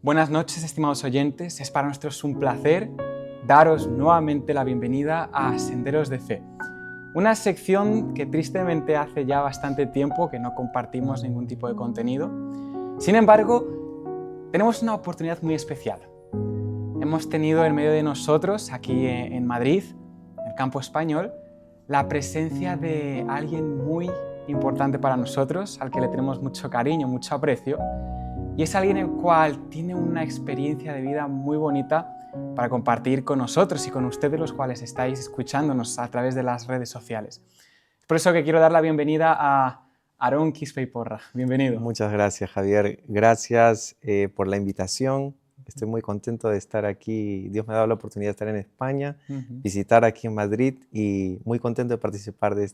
Buenas noches, estimados oyentes. Es para nosotros un placer daros nuevamente la bienvenida a Senderos de Fe, una sección que tristemente hace ya bastante tiempo que no compartimos ningún tipo de contenido. Sin embargo, tenemos una oportunidad muy especial. Hemos tenido en medio de nosotros, aquí en Madrid, en el campo español, la presencia de alguien muy importante para nosotros, al que le tenemos mucho cariño, mucho aprecio, y es alguien el cual tiene una experiencia de vida muy bonita para compartir con nosotros y con ustedes, los cuales estáis escuchándonos a través de las redes sociales. Es por eso que quiero dar la bienvenida a Aarón Quispe y Porra. Bienvenido. Muchas gracias, Javier. Gracias por la invitación. Estoy muy contento de estar aquí. Dios me ha dado la oportunidad de estar en España, visitar aquí en Madrid y muy contento de participar de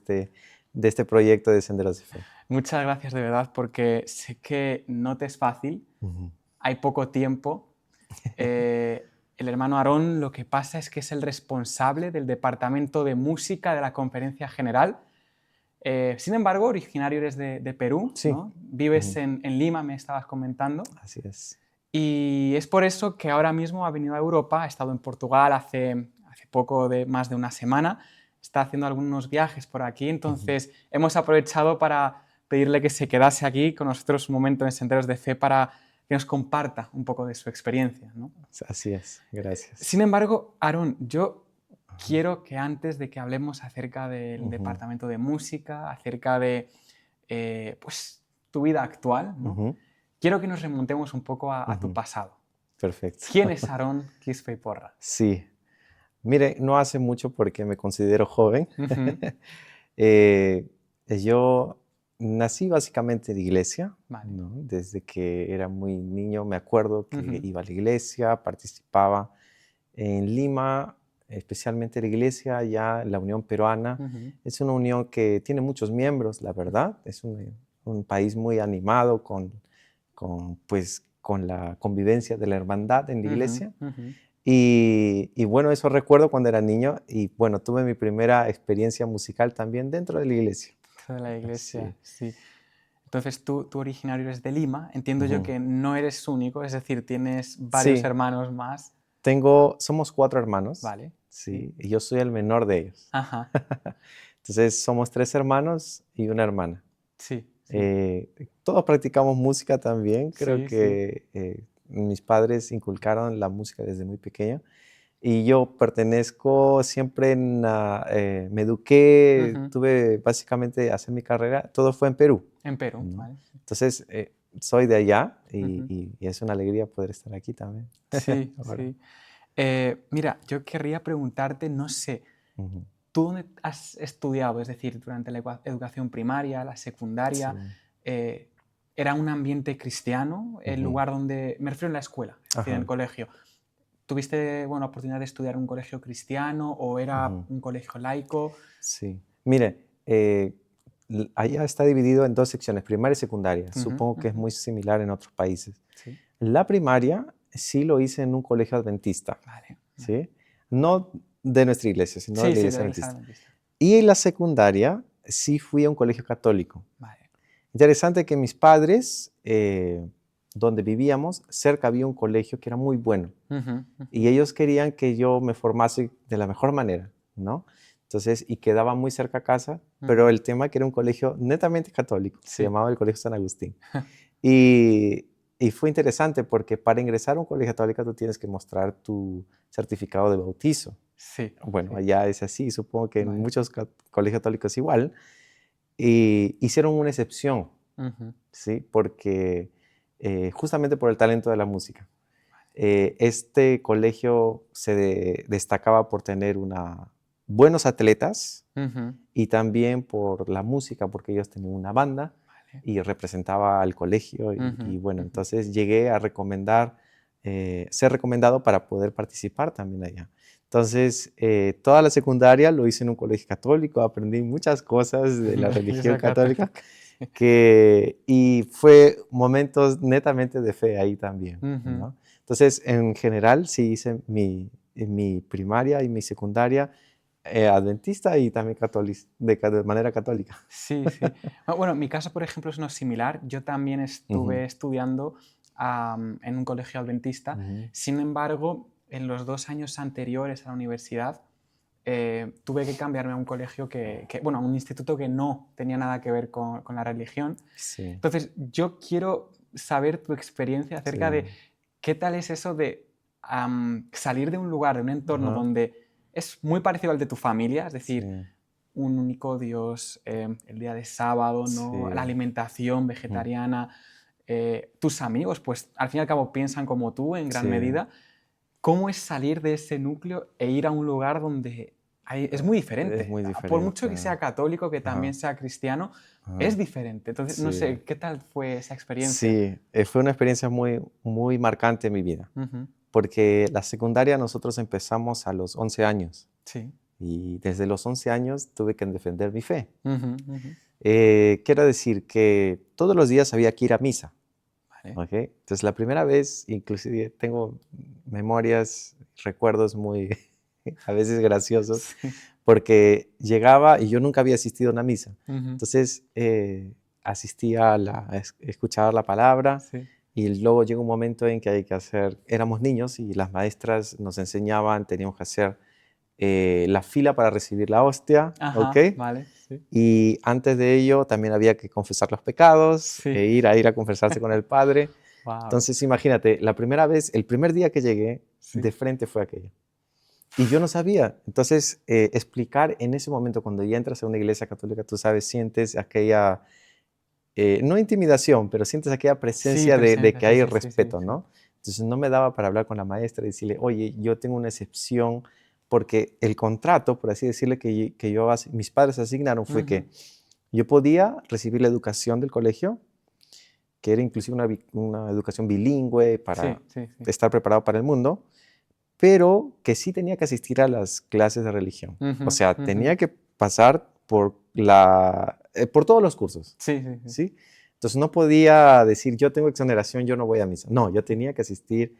este proyecto de Senderos de Fe. Muchas gracias de verdad, porque sé que no te es fácil, hay poco tiempo. El hermano Aarón, lo que pasa es que es el responsable del departamento de música de la Conferencia General. Sin embargo, originario eres de Perú, Sí. ¿no? Vives en Lima, me estabas comentando. Así es. Y es por eso que ahora mismo ha venido a Europa, ha estado en Portugal hace poco, más de una semana, está haciendo algunos viajes por aquí, entonces hemos aprovechado para pedirle que se quedase aquí con nosotros un momento en Senderos de Fe para que nos comparta un poco de su experiencia, ¿no? Así es, gracias. Sin embargo, Aarón, yo quiero que antes de que hablemos acerca del departamento de música, acerca de pues, tu vida actual, ¿no? Quiero que nos remontemos un poco a tu pasado. Perfecto. ¿Quién es Aarón Quispe y Porra? Sí. Mire, no hace mucho porque me considero joven. Yo nací básicamente de iglesia, Vale. ¿no? Desde que era muy niño me acuerdo que iba a la iglesia, participaba en Lima, especialmente la iglesia, ya la Unión Peruana. Es una unión que tiene muchos miembros, la verdad. Es un país muy animado con la convivencia de la hermandad en la iglesia. Y bueno, eso recuerdo cuando era niño y bueno, tuve mi primera experiencia musical también dentro de la iglesia. De la iglesia, sí. Entonces tú originario eres de Lima, entiendo yo que no eres único, es decir, tienes varios hermanos más. Somos 4 hermanos. Vale. Sí, y yo soy el menor de ellos. Ajá. Entonces somos 3 hermanos y una hermana. Sí. Todos practicamos música también, creo Sí, que mis padres inculcaron la música desde muy pequeño. Y yo pertenezco siempre me eduqué, tuve básicamente hacer mi carrera, todo fue en Perú. En Perú, ¿no? vale. Entonces, soy de allá y es una alegría poder estar aquí también. Sí, sí. Mira, yo querría preguntarte, no sé, ¿tú dónde has estudiado? Es decir, durante la educación primaria, la secundaria, ¿era un ambiente cristiano el lugar donde, me refiero en la escuela, es decir, en el colegio? ¿Tuviste oportunidad de estudiar en un colegio cristiano o era un colegio laico? Sí. Mire, allá está dividido en 2 secciones, primaria y secundaria. Supongo que es muy similar en otros países. Sí. La primaria sí lo hice en un colegio adventista. Vale. ¿Sí? No de nuestra iglesia, sino de la iglesia adventista. Y en la secundaria sí fui a un colegio católico. Vale. Interesante que mis padres, donde vivíamos, cerca había un colegio que era muy bueno. Y ellos querían que yo me formase de la mejor manera, ¿no? Entonces, y quedaba muy cerca a casa, pero el tema que era un colegio netamente católico, se llamaba el Colegio San Agustín. Y fue interesante porque para ingresar a un colegio católico tú tienes que mostrar tu certificado de bautizo. Sí. Bueno, allá es así, supongo que en muchos colegios católicos igual. Y hicieron una excepción, ¿sí? Porque justamente por el talento de la música. Este colegio se destacaba por tener buenos atletas y también por la música, porque ellos tenían una banda y representaba al colegio. Y bueno, entonces llegué a ser recomendado para poder participar también allá. Entonces, toda la secundaria lo hice en un colegio católico, aprendí muchas cosas de la religión católica. Y fue momentos netamente de fe ahí también, ¿no? Entonces, en general, sí hice mi primaria y mi secundaria adventista y también de manera católica. Sí, sí. Bueno, mi caso, por ejemplo, es no similar. Yo también estuve estudiando en un colegio adventista. Sin embargo, en los 2 años anteriores a la universidad, tuve que cambiarme a un colegio bueno, a un instituto que no tenía nada que ver con la religión. Sí. Entonces, yo quiero saber tu experiencia acerca de qué tal es eso de salir de un lugar, de un entorno donde es muy parecido al de tu familia, es decir, un único Dios, el día de sábado, ¿no? La alimentación vegetariana, tus amigos, pues al fin y al cabo piensan como tú en gran medida. ¿Cómo es salir de ese núcleo e ir a un lugar donde es muy diferente? Es muy diferente. Por mucho que sea católico, que también sea cristiano, es diferente. Entonces, no sé, ¿qué tal fue esa experiencia? Sí, fue una experiencia muy, muy marcante en mi vida, porque la secundaria nosotros empezamos a los 11 años. Sí. Y desde los 11 años tuve que defender mi fe. Quiero decir que todos los días había que ir a misa. ¿Okay? Entonces, la primera vez, inclusive tengo memorias, recuerdos muy, a veces graciosos, porque llegaba y yo nunca había asistido a una misa. Entonces, asistía a escuchar la palabra y luego llega un momento en que hay que hacer, éramos niños y las maestras nos enseñaban, teníamos que hacer la fila para recibir la hostia, ¿ok? Vale, sí. Y antes de ello también había que confesar los pecados e ir a confesarse con el Padre. Wow. Entonces imagínate, la primera vez, el primer día que llegué, de frente fue aquello. Y yo no sabía. Entonces explicar en ese momento, cuando ya entras a una iglesia católica, tú sabes, sientes aquella, no intimidación, pero sientes aquella presencia, de que hay respeto, ¿no? Entonces no me daba para hablar con la maestra y decirle, oye, yo tengo una excepción, porque el contrato, por así decirle, mis padres asignaron fue que yo podía recibir la educación del colegio, que era inclusive una educación bilingüe para estar preparado para el mundo, pero que sí tenía que asistir a las clases de religión. O sea, tenía que pasar por todos los cursos. ¿Sí? Entonces no podía decir, yo tengo exoneración, yo no voy a misa. No, yo tenía que asistir.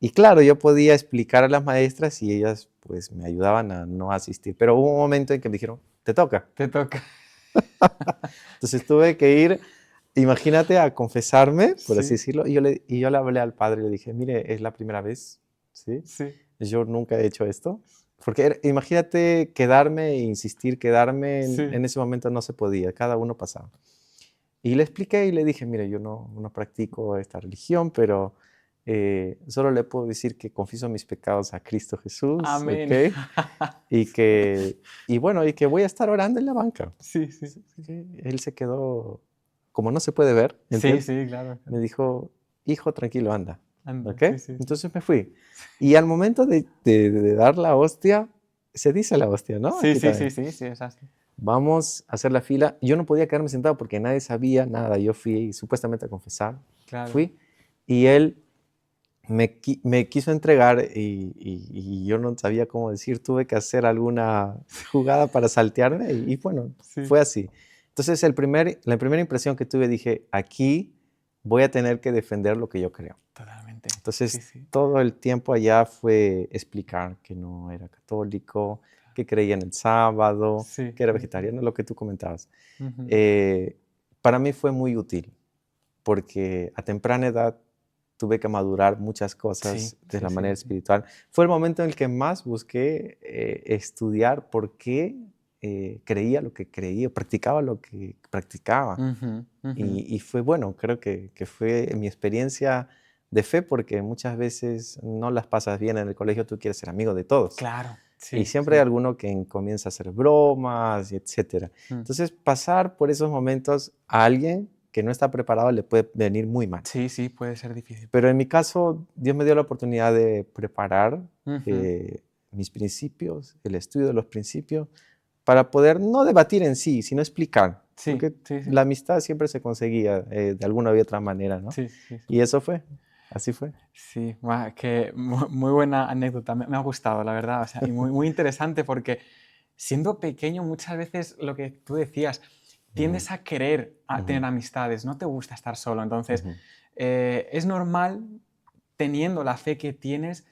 Y claro, yo podía explicar a las maestras y ellas pues me ayudaban a no asistir. Pero hubo un momento en que me dijeron, te toca. Te toca. Entonces tuve que ir, imagínate, a confesarme, por así decirlo. Y yo le hablé al padre y le dije, mire, es la primera vez, ¿sí? Yo nunca he hecho esto. Porque imagínate quedarme e insistir, quedarme, en ese momento no se podía, cada uno pasaba. Y le expliqué y le dije, mire, yo no practico esta religión, pero solo le puedo decir que confieso mis pecados a Cristo Jesús. Amén. ¿Okay? y que voy a estar orando en la banca. Él se quedó, como no se puede ver, ¿entiendes? Claro. Me dijo, hijo, tranquilo, anda. Anda, ¿Okay? Entonces me fui. Y al momento de dar la hostia, se dice la hostia, ¿no? Sí, es así. Vamos a hacer la fila. Yo no podía quedarme sentado porque nadie sabía nada. Yo fui supuestamente a confesar. Claro. Fui y él me quiso entregar y yo no sabía cómo decir. Tuve que hacer alguna jugada para saltearme y bueno, fue así. Entonces la primera impresión que tuve, dije, aquí voy a tener que defender lo que yo creo. Totalmente. Entonces todo el tiempo allá fue explicar que no era católico, que creía en el sábado, que era vegetariano, lo que tú comentabas. Para mí fue muy útil, porque a temprana edad tuve que madurar muchas cosas de la manera espiritual. Fue el momento en el que más busqué estudiar por qué creía lo que creía, practicaba lo que practicaba. Y fue bueno, creo que fue mi experiencia de fe, porque muchas veces no las pasas bien en el colegio, tú quieres ser amigo de todos. Claro. Y siempre hay alguno que comienza a hacer bromas, etc. Entonces, pasar por esos momentos a alguien que no está preparado le puede venir muy mal. Sí, puede ser difícil. Pero en mi caso, Dios me dio la oportunidad de preparar mis principios, el estudio de los principios, para poder no debatir en sí, sino explicar. Porque la amistad siempre se conseguía de alguna u otra manera, ¿no? Y eso fue. Así fue. Sí, que muy buena anécdota, me ha gustado, la verdad, o sea, y muy interesante, porque siendo pequeño muchas veces lo que tú decías, tiendes a querer tener amistades, no te gusta estar solo, entonces es normal, teniendo la fe que tienes,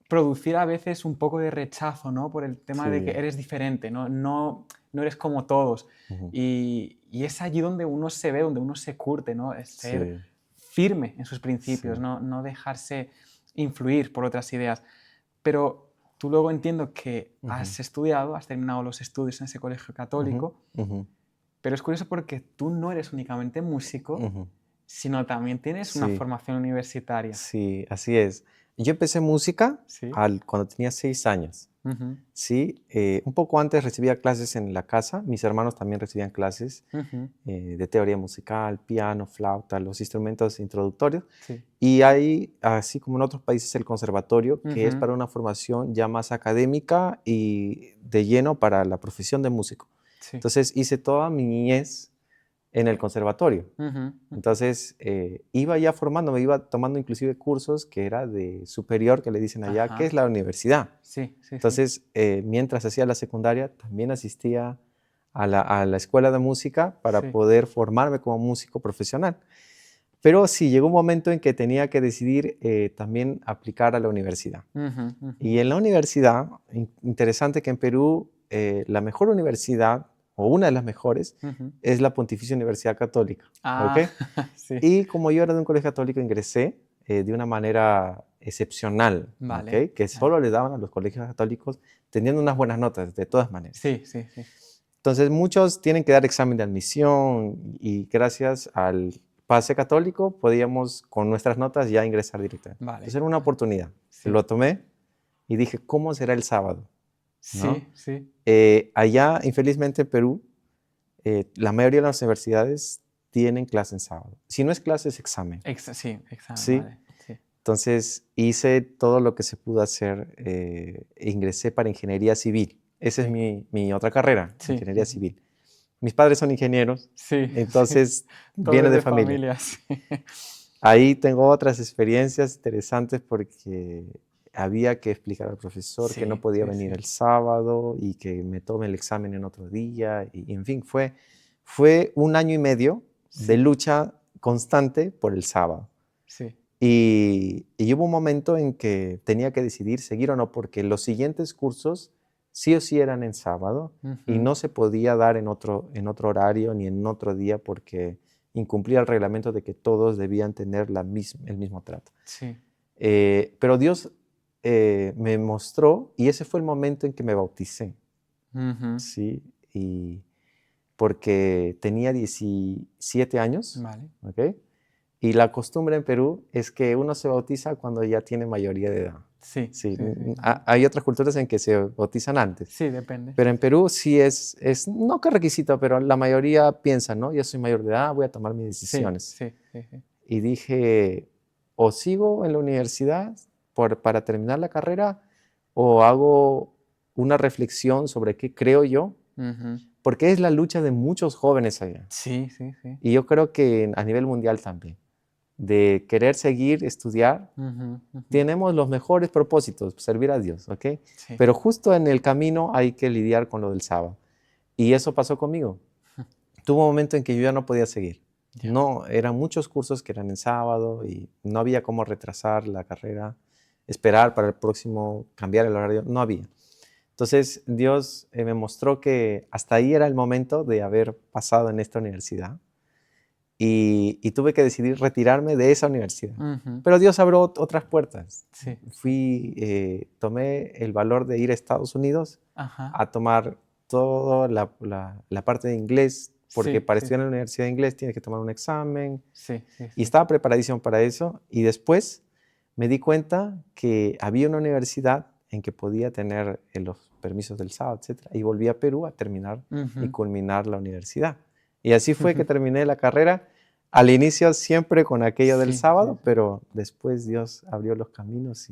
producir a veces un poco de rechazo, ¿no? Por el tema de que eres diferente, no eres como todos, y es allí donde uno se ve, donde uno se curte, ¿no? Es ser firme en sus principios, Sí. no dejarse influir por otras ideas. Pero tú luego entiendo que has estudiado, has terminado los estudios en ese colegio Ujú, católico, ujú, pero es curioso porque tú no eres únicamente músico, ujú. sino también tienes una Sí, formación universitaria. sí, así es. Yo empecé música Sí. cuando tenía 6 años. Ujú, Sí, un poco antes recibía clases en la casa. Mis hermanos también recibían clases ujú, de teoría musical, piano, flauta, los instrumentos introductorios. sí. Y hay, así como en otros países, el conservatorio, que es Ujú, para una formación ya más académica y de lleno para la profesión de músico. sí. Entonces hice toda mi niñez en el conservatorio. Ujú, ujú. Entonces iba ya formándome, iba tomando inclusive cursos que era de superior, que le dicen allá, que es Ajá. la universidad. Sí, sí, sí. Entonces, mientras hacía la secundaria, también asistía a la escuela de música para Sí. poder formarme como músico profesional. Pero sí, llegó un momento en que tenía que decidir también aplicar a la universidad. Ujú, ujú, Y en la universidad, interesante que en Perú, la mejor universidad, o una de las mejores, ujú. es la Pontificia Universidad Católica. ¿Ok? Ah, sí. Y como yo era de un colegio católico, ingresé de una manera excepcional, ¿ok? Vale, Que vale. solo le daban a los colegios católicos teniendo unas buenas notas, de todas maneras. Sí, sí, sí. Entonces, muchos tienen que dar examen de admisión y gracias al pase católico podíamos con nuestras notas ya ingresar directamente. Entonces, Vale, era una vale. oportunidad. Sí. Lo tomé y dije, ¿cómo será el sábado? ¿No? Sí, sí. Allá, infelizmente, en Perú, la mayoría de las universidades tienen clase en sábado. Si no es clase, es examen. Sí, examen, ¿Sí? vale. Sí. Entonces hice todo lo que se pudo hacer. Ingresé para ingeniería civil. Esa es Sí, mi otra carrera, sí, ingeniería sí, sí. civil. Mis padres son ingenieros, Sí, sí. entonces Todo viene es de de familia. familia, sí. Ahí tengo otras experiencias interesantes porque había que explicar al profesor que no Sí, podía sí, venir sí. el sábado y que me tome el examen en otro día. Y en fin, fue un año y medio de Sí, lucha constante por el sábado. sí. Y hubo un momento en que tenía que decidir seguir o no, porque los siguientes cursos sí o sí eran en sábado y Ujú, no se podía dar en otro horario ni en otro día porque incumplía el reglamento de que todos debían tener el mismo trato. sí. Pero Dios me mostró y ese fue el momento en que me bauticé, Ujú, ¿sí? Y porque tenía 17 años, vale. ¿ok? Y la costumbre en Perú es que uno se bautiza cuando ya tiene mayoría de edad. Sí, Sí, sí, sí. Ajá. hay otras culturas en que se bautizan antes, Sí, depende. pero en Perú sí no que requisito, pero la mayoría piensa, ¿no? Ya soy mayor de edad, voy a tomar mis Sí, decisiones. sí, sí, sí. Y dije, o sigo en la universidad para terminar la carrera, o hago una reflexión sobre qué creo yo, Ujú. porque es la lucha de muchos jóvenes allá. Sí, sí, sí. Y yo creo que a nivel mundial también, de querer seguir, estudiar. Ujú, ujú. Tenemos los mejores propósitos, servir a Dios, ¿ok? Sí. Pero justo en el camino hay que lidiar con lo del sábado. Y eso pasó conmigo. Tuvo un momento en que yo ya no podía seguir. Ya. No, eran muchos cursos que eran en sábado y no había cómo retrasar la carrera, esperar para el próximo, cambiar el horario, no había. Entonces Dios me mostró que hasta ahí era el momento de haber pasado en esta universidad y tuve que decidir retirarme de esa universidad. Ujú. Pero Dios abrió otras puertas. Sí. Tomé el valor de ir a Estados Unidos Ajá. a tomar toda la parte de inglés, porque Sí, para sí, estudiar en la universidad de inglés tienes que tomar un examen, sí, sí, y sí. estaba preparadísimo para eso. Y después me di cuenta que había una universidad en que podía tener los permisos del sábado, etcétera, y volví a Perú a terminar y Ujú. culminar la universidad. Y así fue que terminé la carrera. Al inicio siempre con aquello del Sí, sí, sábado, sí. pero después Dios abrió los caminos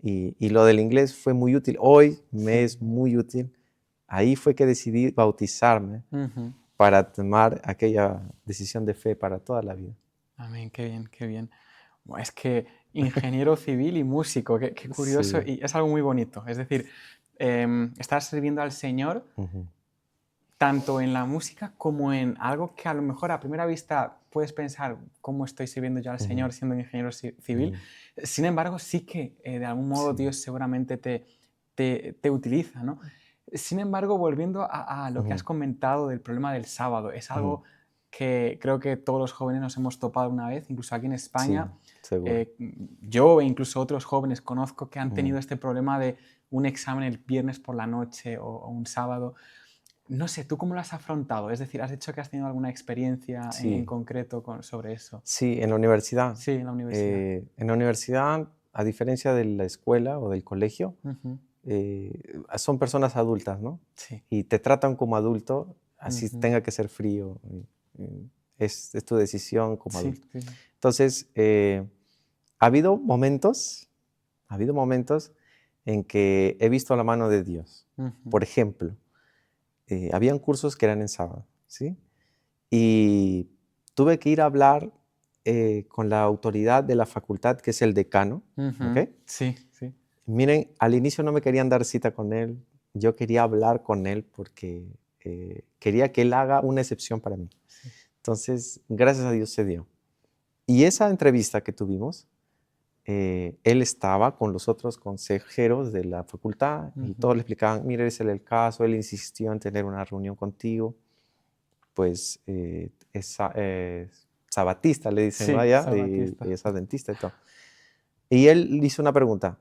y lo del inglés fue muy útil. Hoy me Sí, es sí. muy útil. Ahí fue que decidí bautizarme Ujú. para tomar aquella decisión de fe para toda la vida. Amén, qué bien, qué bien. Buah, es que ingeniero civil y músico, qué curioso Sí. y es algo muy bonito. Es decir, estar sirviendo al Señor Ujú, tanto en la música como en algo que a lo mejor a primera vista puedes pensar cómo estoy sirviendo yo al ujú, Señor siendo un ingeniero civil. ujú. Sin embargo, sí que de algún modo Sí. Dios seguramente te utiliza, ¿no? Sin embargo, volviendo a lo que has Ujú, comentado del problema del sábado, es ujú, algo que creo que todos los jóvenes nos hemos topado una vez, incluso aquí en España. Sí, seguro. Yo e incluso otros jóvenes conozco que han tenido este problema de un examen el viernes por la noche o un sábado. No sé, ¿tú cómo lo has afrontado? Es decir, ¿has dicho que has tenido alguna experiencia en concreto sobre eso? Sí, en la universidad. Sí, en la universidad. En la universidad, a diferencia de la escuela o del colegio, son personas adultas, ¿no? Sí. Y te tratan como adulto, así tenga que ser frío. Es tu decisión como adulto. Sí. Entonces, ha habido momentos en que he visto la mano de Dios. Por ejemplo, habían cursos que eran en sábado, ¿sí? Y tuve que ir a hablar con la autoridad de la facultad, que es el decano, ¿ok? Sí. Miren, al inicio no me querían dar cita con él. Yo quería hablar con él porque quería que él haga una excepción para mí. Sí. Entonces, gracias a Dios se dio. Y esa entrevista que tuvimos, él estaba con los otros consejeros de la facultad y todos le explicaban, mire, ese es el caso, él insistió en tener una reunión contigo, pues es sabatista, le dicen, Sí, vaya, y es adventista y todo. Y él hizo una pregunta,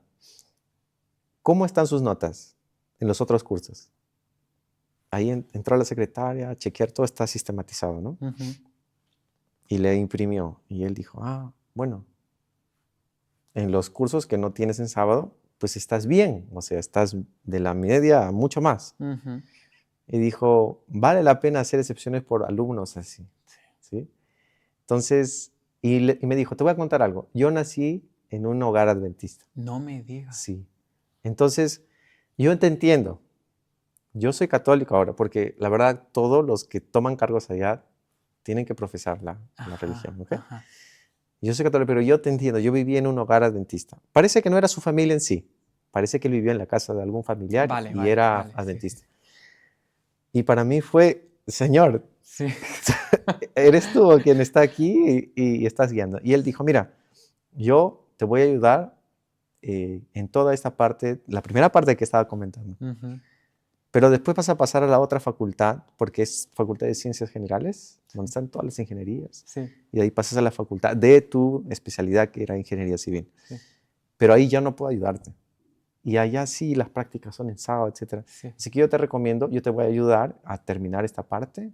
¿cómo están sus notas en los otros cursos? Ahí entró la secretaria a chequear, todo está sistematizado, ¿no? Y le imprimió, y él dijo, bueno, en los cursos que no tienes en sábado, pues estás bien, o sea, estás de la media a mucho más. Y dijo, vale la pena hacer excepciones por alumnos así. ¿Sí? Entonces, y me dijo, te voy a contar algo. Yo nací en un hogar adventista. No me digas. Sí. Entonces, yo te entiendo. Yo soy católico ahora, porque la verdad, todos los que toman cargos allá tienen que profesar la religión. ¿Okay? Yo soy católico, pero yo te entiendo. Yo viví en un hogar adventista. Parece que no era su familia en sí. Parece que él vivió en la casa de algún familiar y era adventista. Sí. Y para mí fue, Señor, sí. eres tú quien está aquí y estás guiando. Y él dijo, mira, yo te voy a ayudar en toda esta parte, la primera parte que estaba comentando. Pero después vas a pasar a la otra facultad, porque es Facultad de Ciencias Generales, donde están todas las ingenierías. Sí. Y de ahí pasas a la facultad de tu especialidad, que era Ingeniería Civil. Sí. Pero ahí ya no puedo ayudarte. Y allá sí las prácticas son en sábado, etc. Sí. Así que yo te recomiendo, yo te voy a ayudar a terminar esta parte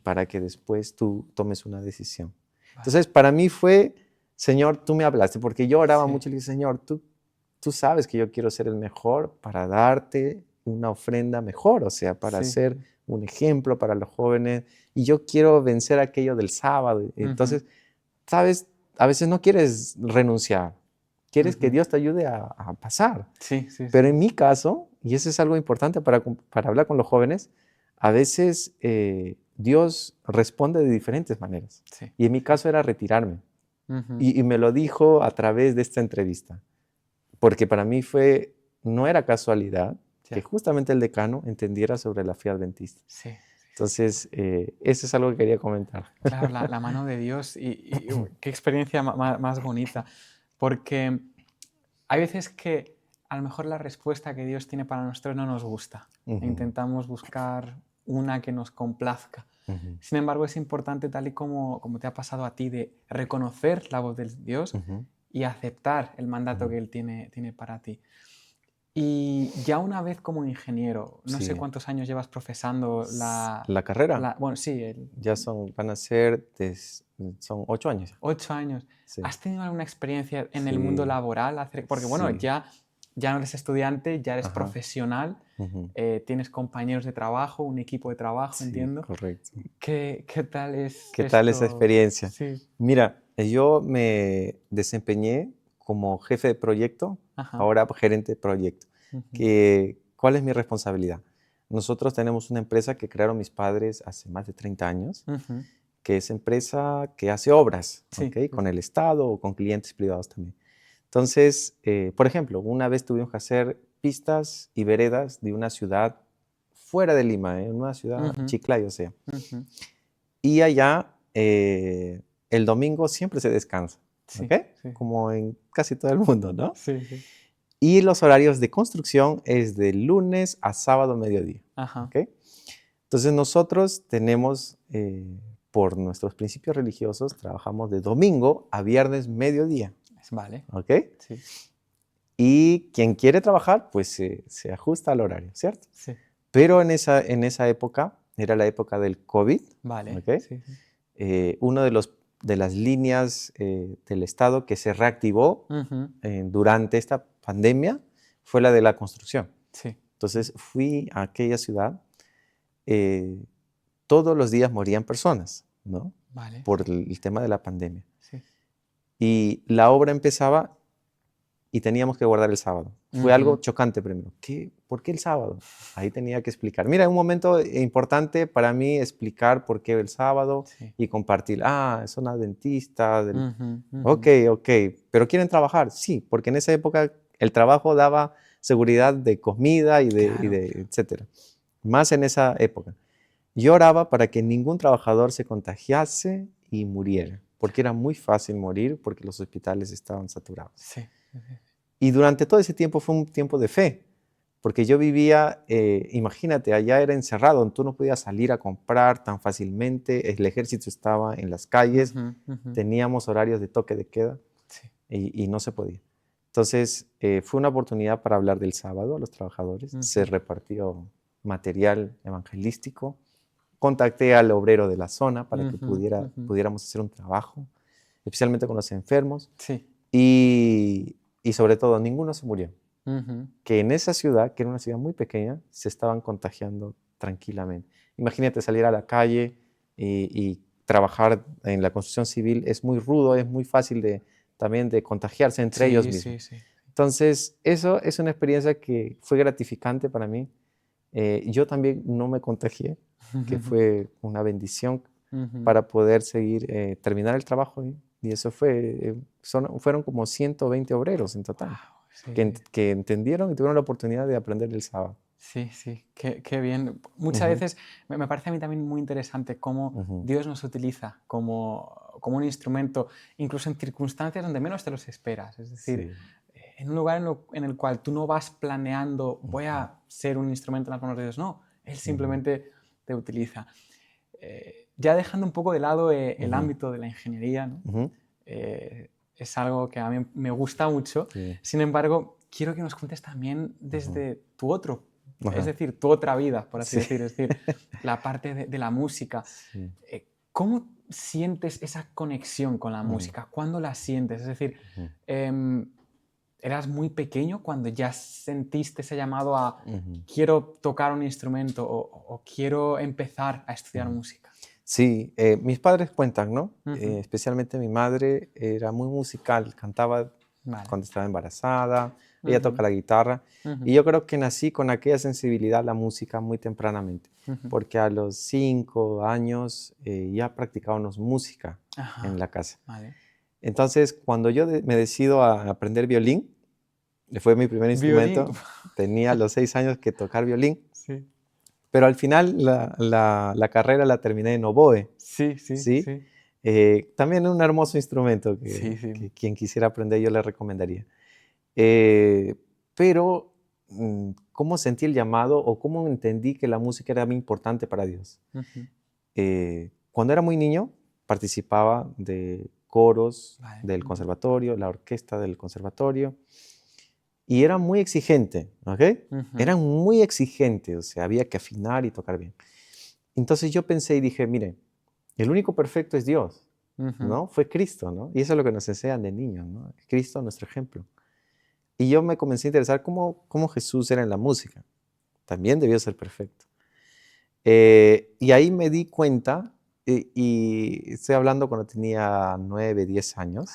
para que después tú tomes una decisión. Vale. Entonces, para mí fue, Señor, tú me hablaste, porque yo oraba mucho y le dije, Señor, tú sabes que yo quiero ser el mejor para darte una ofrenda mejor, o sea, para ser un ejemplo para los jóvenes, y yo quiero vencer aquello del sábado. Entonces, sabes, a veces no quieres renunciar, quieres que Dios te ayude a pasar. Pero en mi caso, y eso es algo importante para hablar con los jóvenes, a veces Dios responde de diferentes maneras. Y en mi caso era retirarme. Y me lo dijo a través de esta entrevista. Porque para mí no era casualidad que justamente el decano entendiera sobre la fe adventista. Entonces, eso es algo que quería comentar. Claro, la mano de Dios y qué experiencia más bonita. Porque hay veces que a lo mejor la respuesta que Dios tiene para nosotros no nos gusta. Intentamos buscar una que nos complazca. Sin embargo, es importante, tal y como te ha pasado a ti, de reconocer la voz de Dios y aceptar el mandato que Él tiene para ti. Y ya una vez como ingeniero, no sé cuántos años llevas profesando la carrera. Bueno, sí. Ya van a ser, son 8 años. 8 años. Sí. ¿Has tenido alguna experiencia en el mundo laboral? Porque bueno, ya no eres estudiante, ya eres profesional, tienes compañeros de trabajo, un equipo de trabajo, entiendo. Correcto. ¿Qué tal es ¿Qué tal esa experiencia? Sí. Mira, yo me desempeñé como jefe de proyecto, ahora gerente de proyecto. ¿Cuál es mi responsabilidad? Nosotros tenemos una empresa que crearon mis padres hace más de 30 años, que es empresa que hace obras, con el Estado o con clientes privados también. Entonces, por ejemplo, una vez tuvimos que hacer pistas y veredas de una ciudad fuera de Lima, una ciudad Chiclayo, o sea. Y allá, el domingo siempre se descansa, como en casi todo el mundo, ¿no? Sí. Y los horarios de construcción es de lunes a sábado mediodía. Entonces nosotros tenemos por nuestros principios religiosos, trabajamos de domingo a viernes mediodía. Vale. ¿Ok? Sí. Y quien quiere trabajar, pues se ajusta al horario, ¿cierto? Sí. Pero en esa época, era la época del COVID, Vale. ¿ok? Sí, sí. Uno de las líneas del Estado que se reactivó durante esta pandemia fue la de la construcción. Sí. Entonces fui a aquella ciudad, todos los días morían personas, ¿no? Vale. Por el tema de la pandemia. Sí. Y la obra empezaba y teníamos que guardar el sábado. Fue algo chocante primero. ¿Por qué el sábado? Ahí tenía que explicar. Mira, un momento importante para mí explicar por qué el sábado y compartir. Son adventistas. Ok, ¿pero quieren trabajar? Sí, porque en esa época el trabajo daba seguridad de comida y de etcétera. Más en esa época. Yo oraba para que ningún trabajador se contagiase y muriera, porque era muy fácil morir porque los hospitales estaban saturados. Sí. Y durante todo ese tiempo fue un tiempo de fe, porque yo vivía, imagínate, allá era encerrado, tú no podías salir a comprar tan fácilmente, el ejército estaba en las calles, teníamos horarios de toque de queda y no se podía. Entonces fue una oportunidad para hablar del sábado a los trabajadores, se repartió material evangelístico, contacté al obrero de la zona para que pudiéramos hacer un trabajo, especialmente con los enfermos. Sí. Y sobre todo, ninguno se murió. Que en esa ciudad, que era una ciudad muy pequeña, se estaban contagiando tranquilamente. Imagínate salir a la calle y trabajar en la construcción civil, es muy rudo, es muy fácil también de contagiarse entre ellos mismos. Sí. Entonces, eso es una experiencia que fue gratificante para mí. Yo también no me contagié, que fue una bendición para poder seguir, terminar el trabajo. Y eso fueron como 120 obreros en total, que entendieron y tuvieron la oportunidad de aprender el sábado. Sí, qué bien. Muchas veces me parece a mí también muy interesante cómo Dios nos utiliza como un instrumento, incluso en circunstancias donde menos te los esperas. Es decir, en un lugar en el cual tú no vas planeando, voy a ser un instrumento en las manos de Dios. No, Él simplemente te utiliza. Ya dejando un poco de lado el ámbito de la ingeniería, ¿no? Es algo que a mí me gusta mucho. Sin embargo, quiero que nos cuentes también desde tu otro, es decir, tu otra vida, por así decir, es decir, la parte de la música. ¿Cómo sientes esa conexión con la música? ¿Cuándo la sientes? Es decir, ¿eras muy pequeño cuando ya sentiste ese llamado a quiero tocar un instrumento o quiero empezar a estudiar música? Sí, mis padres cuentan, ¿no? Especialmente mi madre era muy musical, cantaba cuando estaba embarazada, ella toca la guitarra, y yo creo que nací con aquella sensibilidad a la música muy tempranamente, porque a los 5 años ya practicábamos música en la casa. Entonces, cuando yo me decido a aprender violín, fue mi primer instrumento, tenía a los 6 años que tocar violín. Pero al final la carrera la terminé en oboe. Sí. También es un hermoso instrumento que quien quisiera aprender yo le recomendaría. Pero, ¿cómo sentí el llamado o cómo entendí que la música era muy importante para Dios? Cuando era muy niño, participaba de coros del conservatorio, la orquesta del conservatorio. Y era muy exigente, ¿ok? Era muy exigente, o sea, había que afinar y tocar bien. Entonces yo pensé y dije, mire, el único perfecto es Dios, ¿no? Fue Cristo, ¿no? Y eso es lo que nos enseñan de niños, ¿no? Cristo, nuestro ejemplo. Y yo me comencé a interesar cómo Jesús era en la música. También debió ser perfecto. Y ahí me di cuenta, y estoy hablando cuando tenía 9, 10 años,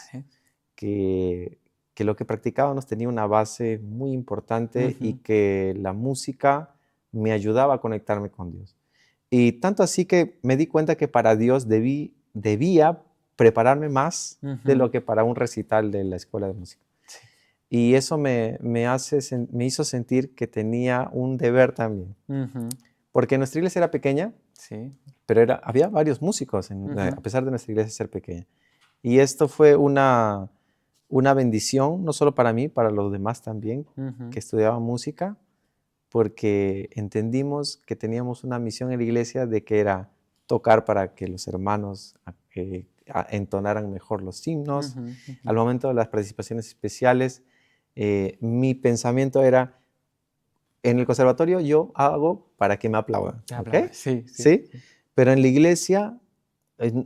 que lo que practicábamos tenía una base muy importante y que la música me ayudaba a conectarme con Dios. Y tanto así que me di cuenta que para Dios debía prepararme más de lo que para un recital de la escuela de música. Y eso me hizo sentir que tenía un deber también. Porque nuestra iglesia era pequeña, pero había varios músicos, a pesar de nuestra iglesia ser pequeña. Y esto fue una bendición, no solo para mí, para los demás también, que estudiaban música, porque entendimos que teníamos una misión en la iglesia de que era tocar para que los hermanos entonaran mejor los himnos. Al momento de las participaciones especiales, mi pensamiento era, en el conservatorio yo hago para que me aplaudan, ¿ok? ¿Sí? Pero en la iglesia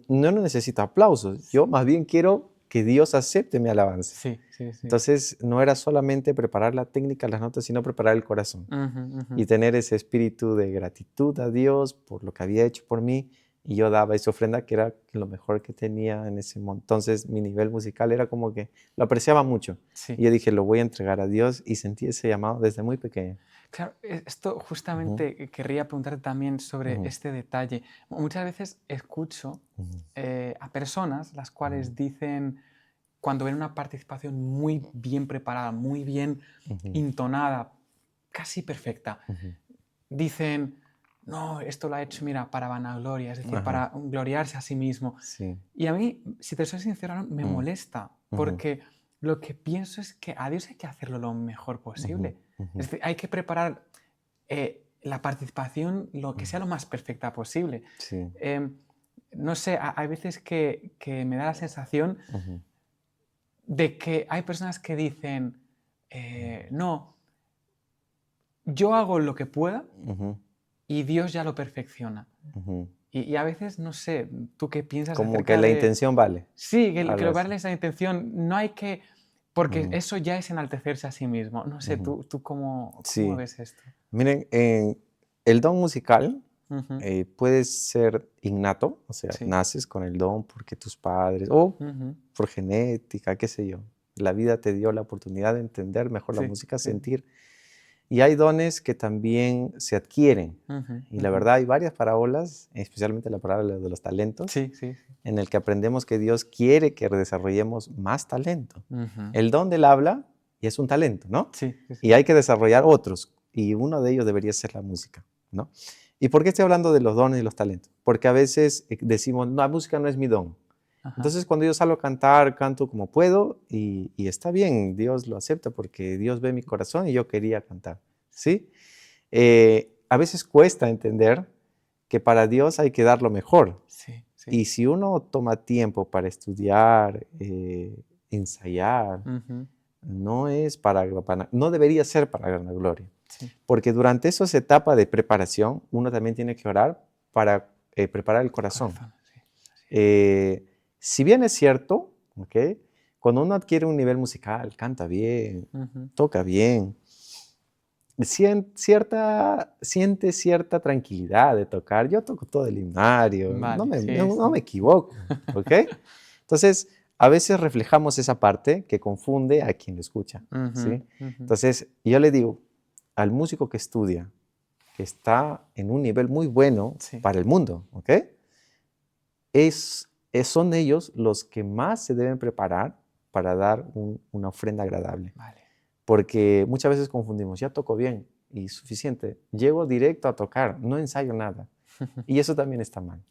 no necesito aplausos, yo más bien quiero que Dios acepte mi alabanza. Entonces no era solamente preparar la técnica, las notas, sino preparar el corazón y tener ese espíritu de gratitud a Dios por lo que había hecho por mí. Y yo daba esa ofrenda que era lo mejor que tenía en ese momento. Entonces mi nivel musical era como que lo apreciaba mucho. Y yo dije, lo voy a entregar a Dios, y sentí ese llamado desde muy pequeño. Claro, esto justamente querría preguntarte también sobre este detalle. Muchas veces escucho a personas las cuales dicen, cuando ven una participación muy bien preparada, muy bien intonada, casi perfecta, dicen, no, esto lo ha hecho, mira, para vanagloria, es decir, para gloriarse a sí mismo. Y a mí, si te soy sincero, me molesta, porque lo que pienso es que a Dios hay que hacerlo lo mejor posible. Es decir, hay que preparar la participación lo que sea lo más perfecta posible. No sé, hay veces que me da la sensación de que hay personas que dicen, no, yo hago lo que pueda y Dios ya lo perfecciona. Y a veces, no sé, ¿tú qué piensas como acerca que la de...? intención vale. Sí, que lo que vale es la intención. No hay que... Porque eso ya es enaltecerse a sí mismo. No sé, ¿tú cómo ves esto? Miren, el don musical puede ser innato, o sea, naces con el don porque tus padres, o por genética, qué sé yo. La vida te dio la oportunidad de entender mejor la música, sentir. Y hay dones que también se adquieren. Y la verdad hay varias parábolas, especialmente la parábola de los talentos, en el que aprendemos que Dios quiere que desarrollemos más talento. El don del habla y es un talento, ¿no? Y hay que desarrollar otros, y uno de ellos debería ser la música, ¿no? ¿Y por qué estoy hablando de los dones y los talentos? Porque a veces decimos, no, la música no es mi don. Entonces, cuando yo salgo a cantar, canto como puedo, y está bien, Dios lo acepta porque Dios ve mi corazón y yo quería cantar, ¿sí? A veces cuesta entender que para Dios hay que dar lo mejor. Y si uno toma tiempo para estudiar, ensayar, no debería ser para ganar gloria. Porque durante esa etapa de preparación, uno también tiene que orar para preparar el corazón. Si bien es cierto, cuando uno adquiere un nivel musical, canta bien, toca bien, siente cierta tranquilidad de tocar. Yo toco todo el himnario, no me equivoco, ¿ok? Entonces, a veces reflejamos esa parte que confunde a quien lo escucha, ¿sí? Entonces, yo le digo al músico que estudia, que está en un nivel muy bueno para el mundo, ¿ok? Son ellos los que más se deben preparar para dar una ofrenda agradable. Porque muchas veces confundimos, ya toco bien y suficiente, llego directo a tocar, no ensayo nada. Y eso también está mal,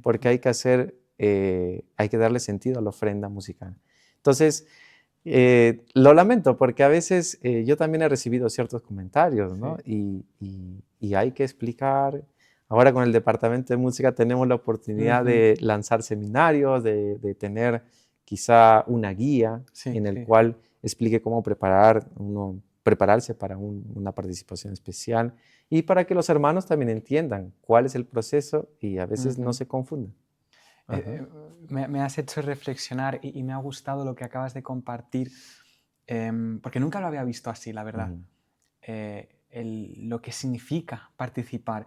porque hay que darle sentido a la ofrenda musical. Entonces, lo lamento, porque a veces yo también he recibido ciertos comentarios, ¿no? Y hay que explicar. Ahora con el Departamento de Música tenemos la oportunidad de lanzar seminarios, de tener quizá una guía en el cual explique cómo prepararse para una participación especial, y para que los hermanos también entiendan cuál es el proceso y a veces no se confundan. Me has hecho reflexionar y me ha gustado lo que acabas de compartir, porque nunca lo había visto así, la verdad. Lo que significa participar,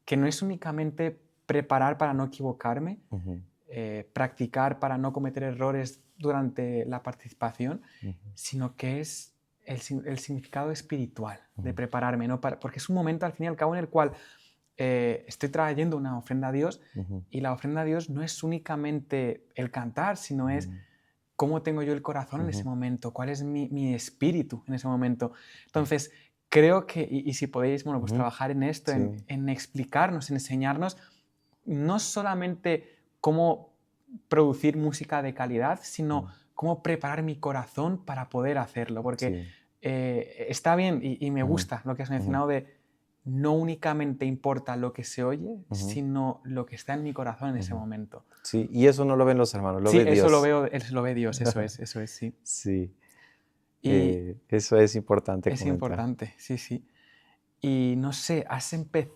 que no es únicamente preparar para no equivocarme, practicar para no cometer errores durante la participación, sino que es el significado espiritual de prepararme, ¿no? Porque es un momento al fin y al cabo en el cual estoy trayendo una ofrenda a Dios, y la ofrenda a Dios no es únicamente el cantar, sino es cómo tengo yo el corazón en ese momento, cuál es mi espíritu en ese momento. Entonces, creo que, y si podéis, bueno, pues trabajar en esto, en explicarnos, en enseñarnos, no solamente cómo producir música de calidad, sino cómo preparar mi corazón para poder hacerlo, porque está bien y me gusta lo que has mencionado de no únicamente importa lo que se oye, sino lo que está en mi corazón en ese momento. Sí, y eso no lo ven los hermanos, lo Sí, ve Dios. eso lo ve Dios, eso es, sí. Sí, Y eso es importante es comentar. importante, sí, sí. Y no sé,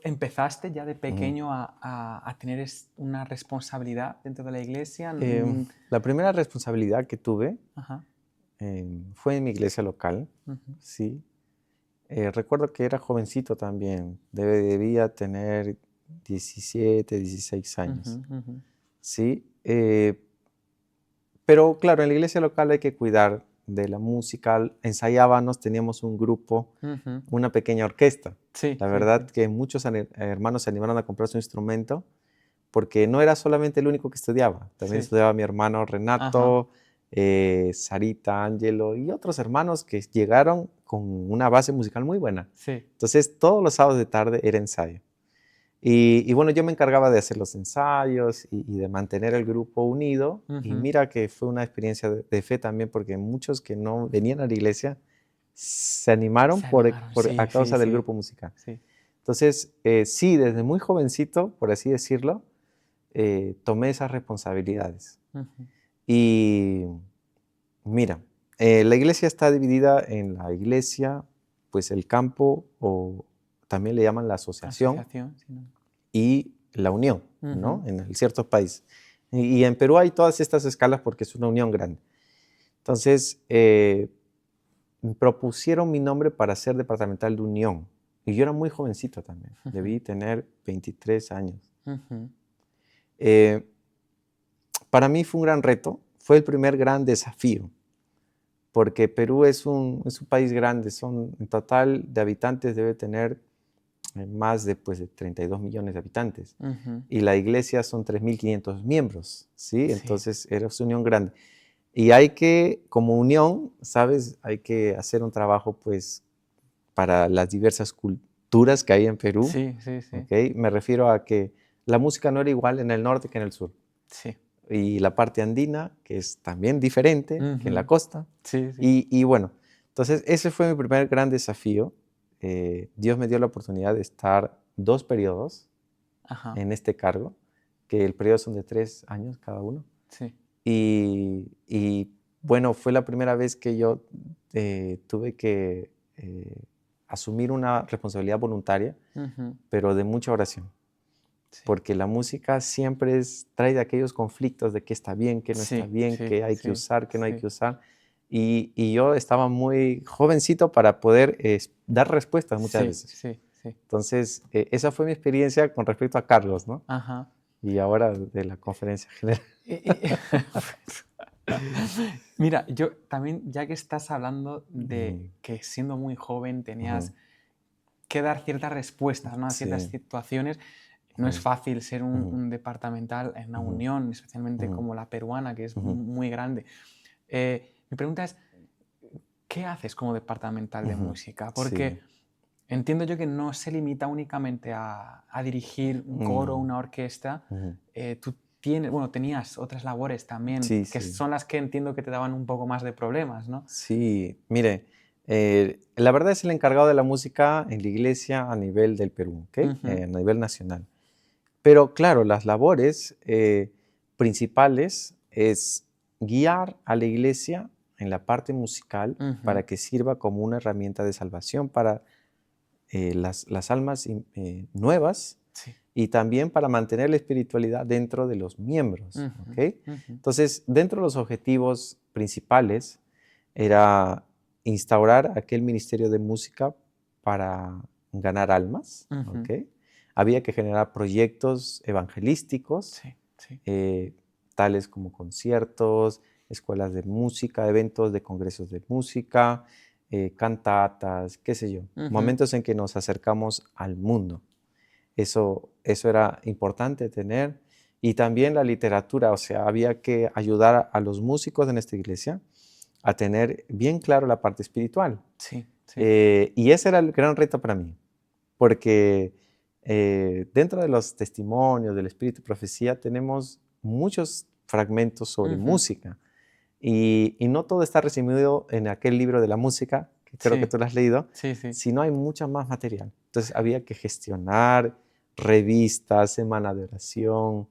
¿empezaste ya de pequeño a tener una responsabilidad dentro de la iglesia? La primera responsabilidad que tuve Ajá. fue en mi iglesia local, sí. Recuerdo que era jovencito también, debía tener 17, 16 años, sí. Pero claro, en la iglesia local hay que cuidar de la música, ensayábamos, teníamos un grupo, una pequeña orquesta. Sí, La sí, verdad sí. que muchos hermanos se animaron a comprar su instrumento porque no era solamente el único que estudiaba, también Sí. estudiaba mi hermano Renato, Sarita, Angelo y otros hermanos que llegaron con una base musical muy buena. Sí. Entonces todos los sábados de tarde era ensayo. Y bueno, yo me encargaba de hacer los ensayos y de mantener el grupo unido. Y mira que fue una experiencia de fe también, porque muchos que no venían a la iglesia se animaron Sí, a causa del sí. grupo musical. Sí. Entonces, sí, desde muy jovencito, por así decirlo, tomé esas responsabilidades. Y mira, la iglesia está dividida en la iglesia, pues el campo, o también le llaman la asociación, Sí, ¿no? y la unión, ¿no? En ciertos países. Y en Perú hay todas estas escalas porque es una unión grande. Entonces, propusieron mi nombre para ser departamental de unión. Y yo era muy jovencito también. Debí tener 23 años. Para mí fue un gran reto. Fue el primer gran desafío. Porque Perú es un país grande. En total de habitantes debe tener más de 32 millones de habitantes. Y la iglesia son 3.500 miembros, ¿sí? Sí. Entonces era una unión grande. Y hay que, como unión, ¿sabes? Hay que hacer un trabajo, pues, para las diversas culturas que hay en Perú. Sí, sí, sí. ¿Okay? Me refiero a que la música no era igual en el norte que en el sur. Sí. Y la parte andina, que es también diferente que en la costa. Sí, sí. Y bueno, entonces ese fue mi primer gran desafío. Dios me dio la oportunidad de estar 2 periodos en este cargo, que el periodo son de 3 años cada uno. Sí. Y bueno, fue la primera vez que yo tuve que asumir una responsabilidad voluntaria, pero de mucha oración. Sí. Porque la música siempre trae de aquellos conflictos de qué está bien, qué no está bien, qué hay que usar, qué no hay que usar. Y yo estaba muy jovencito para poder dar respuestas muchas veces. Sí. Entonces, esa fue mi experiencia con respecto a Carlos, ¿no? Y ahora de la conferencia general. Mira, yo también, ya que estás hablando de que siendo muy joven tenías que dar ciertas respuestas, ¿no? A ciertas situaciones, no es fácil ser un departamental en una unión, especialmente como la peruana, que es muy grande. Mi pregunta es, ¿qué haces como departamental de música? Porque entiendo yo que no se limita únicamente a dirigir un coro, una orquesta. Tú tenías otras labores también, que son las que entiendo que te daban un poco más de problemas, ¿no? Sí, mire, la verdad es el encargado de la música en la iglesia a nivel del Perú, ¿okay? A nivel nacional. Pero claro, las labores principales es guiar a la iglesia en la parte musical para que sirva como una herramienta de salvación para las almas nuevas y también para mantener la espiritualidad dentro de los miembros. ¿Okay? Entonces, dentro de los objetivos principales era instaurar aquel ministerio de música para ganar almas. ¿Okay? Había que generar proyectos evangelísticos, tales como conciertos, escuelas de música, eventos de congresos de música, cantatas, qué sé yo, momentos en que nos acercamos al mundo. Eso era importante tener. Y también la literatura, o sea, había que ayudar a los músicos en esta iglesia a tener bien claro la parte espiritual. Y ese era el gran reto para mí, porque dentro de los testimonios del Espíritu y Profecía tenemos muchos fragmentos sobre música y no todo está resumido en aquel libro de la música que creo que Sí, tú lo has leído, sí, sí. si no hay mucho más material. Entonces había que gestionar revistas, semana de oración,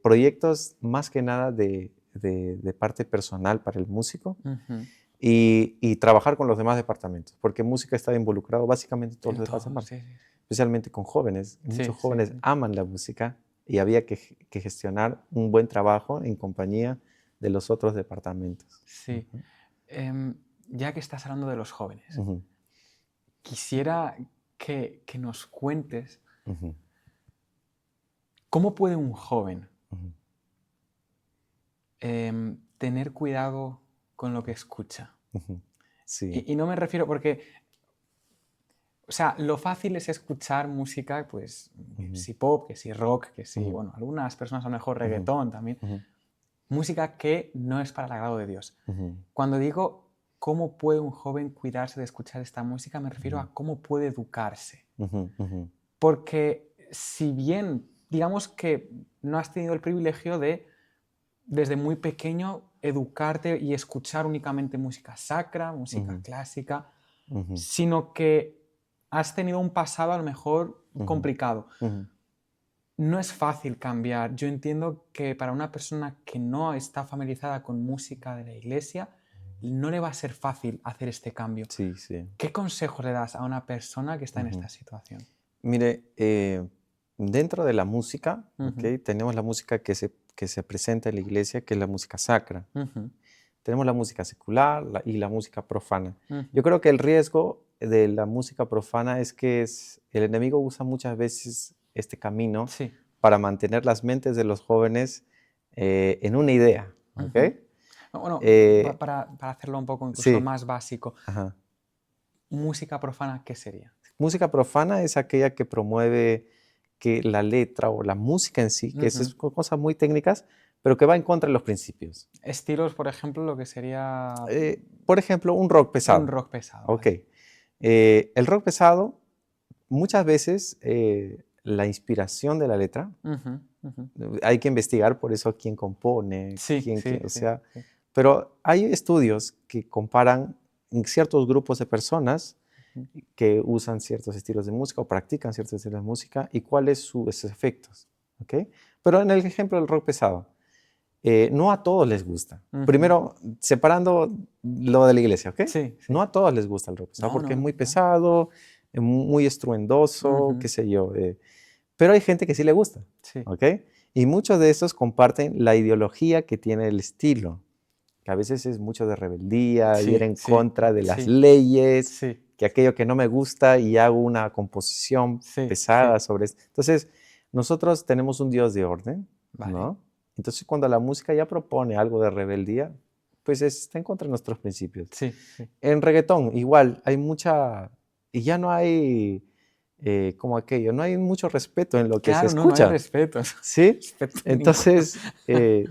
proyectos más que nada de parte personal para el músico Ujú. y trabajar con los demás departamentos, porque música está involucrado básicamente en todos En los todo, departamentos, sí, sí. especialmente con jóvenes. Sí, Muchos sí, jóvenes sí. aman la música y había que gestionar un buen trabajo en compañía de los otros departamentos. Sí. Ya que estás hablando de los jóvenes, Ujú, quisiera que nos cuentes ujú, cómo puede un joven ujú, tener cuidado con lo que escucha. ujú. Sí. Y no me refiero porque, o sea, lo fácil es escuchar música, pues, que Ujú, si pop, que si rock, que si, ujú, bueno, algunas personas a lo mejor ujú, reggaetón también. ujú, Música que no es para el agrado de Dios. ujú, Cuando digo cómo puede un joven cuidarse de escuchar esta música, me refiero ujú, a cómo puede educarse. ujú, ujú, Porque si bien, digamos que no has tenido el privilegio de, desde muy pequeño, educarte y escuchar únicamente música sacra, música ujú, clásica, ujú, sino que has tenido un pasado a lo mejor ujú, complicado. ujú. No es fácil cambiar. Yo entiendo que para una persona que no está familiarizada con música de la iglesia, no le va a ser fácil hacer este cambio. Sí, sí. ¿Qué consejos le das a una persona que está en Ujú. esta situación? Mire, dentro de la música, ¿ok? Ujú, Tenemos la música que se presenta en la iglesia, que es la música sacra. ujú, Tenemos la música secular y la música profana. ujú. Yo creo que el riesgo de la música profana es que el enemigo usa muchas veces este camino Sí. para mantener las mentes de los jóvenes en una idea, ¿ok? Ujú. Bueno, Eh, para hacerlo un poco incluso sí, más básico, ajá. música profana, ¿qué sería? Música profana es aquella que promueve que la letra o la música en sí, que Ujú. es cosas muy técnicas, pero que va en contra de los principios. Estilos, por ejemplo, lo que sería Por ejemplo, un rock un pesado. rock pesado, Ok. ¿vale? El rock pesado, muchas veces la inspiración de la letra, Ujú, ujú. hay que investigar por eso quién compone, Sí, sí, o sí, sea, sí. pero hay estudios que comparan en ciertos grupos de personas Ujú. que usan ciertos estilos de música o practican ciertos estilos de música y cuáles sus efectos. ¿Ok? Pero en el ejemplo del rock pesado, no a todos les gusta. Ujú. Primero, separando lo de la iglesia, ¿ok? Sí, sí. No a todos les gusta el rock pesado No, porque no, es no, muy claro. pesado, muy estruendoso, Ujú. qué sé yo. Pero hay gente que sí le gusta, Sí, ¿ok? Y muchos de estos comparten la ideología que tiene el estilo, que a veces es mucho de rebeldía, ir sí, en sí, contra de las sí, leyes, sí, que aquello que no me gusta y hago una composición sí, pesada sí. sobre esto. Entonces, nosotros tenemos un Dios de orden, Vale. ¿no? Entonces, cuando la música ya propone algo de rebeldía, pues está en contra de nuestros principios. Sí, sí. En reggaetón, igual, hay mucha, y ya no hay, como aquello, no hay mucho respeto en lo que se Claro, no, no hay escucha, respeto. ¿sí? Respeto ninguno. Entonces,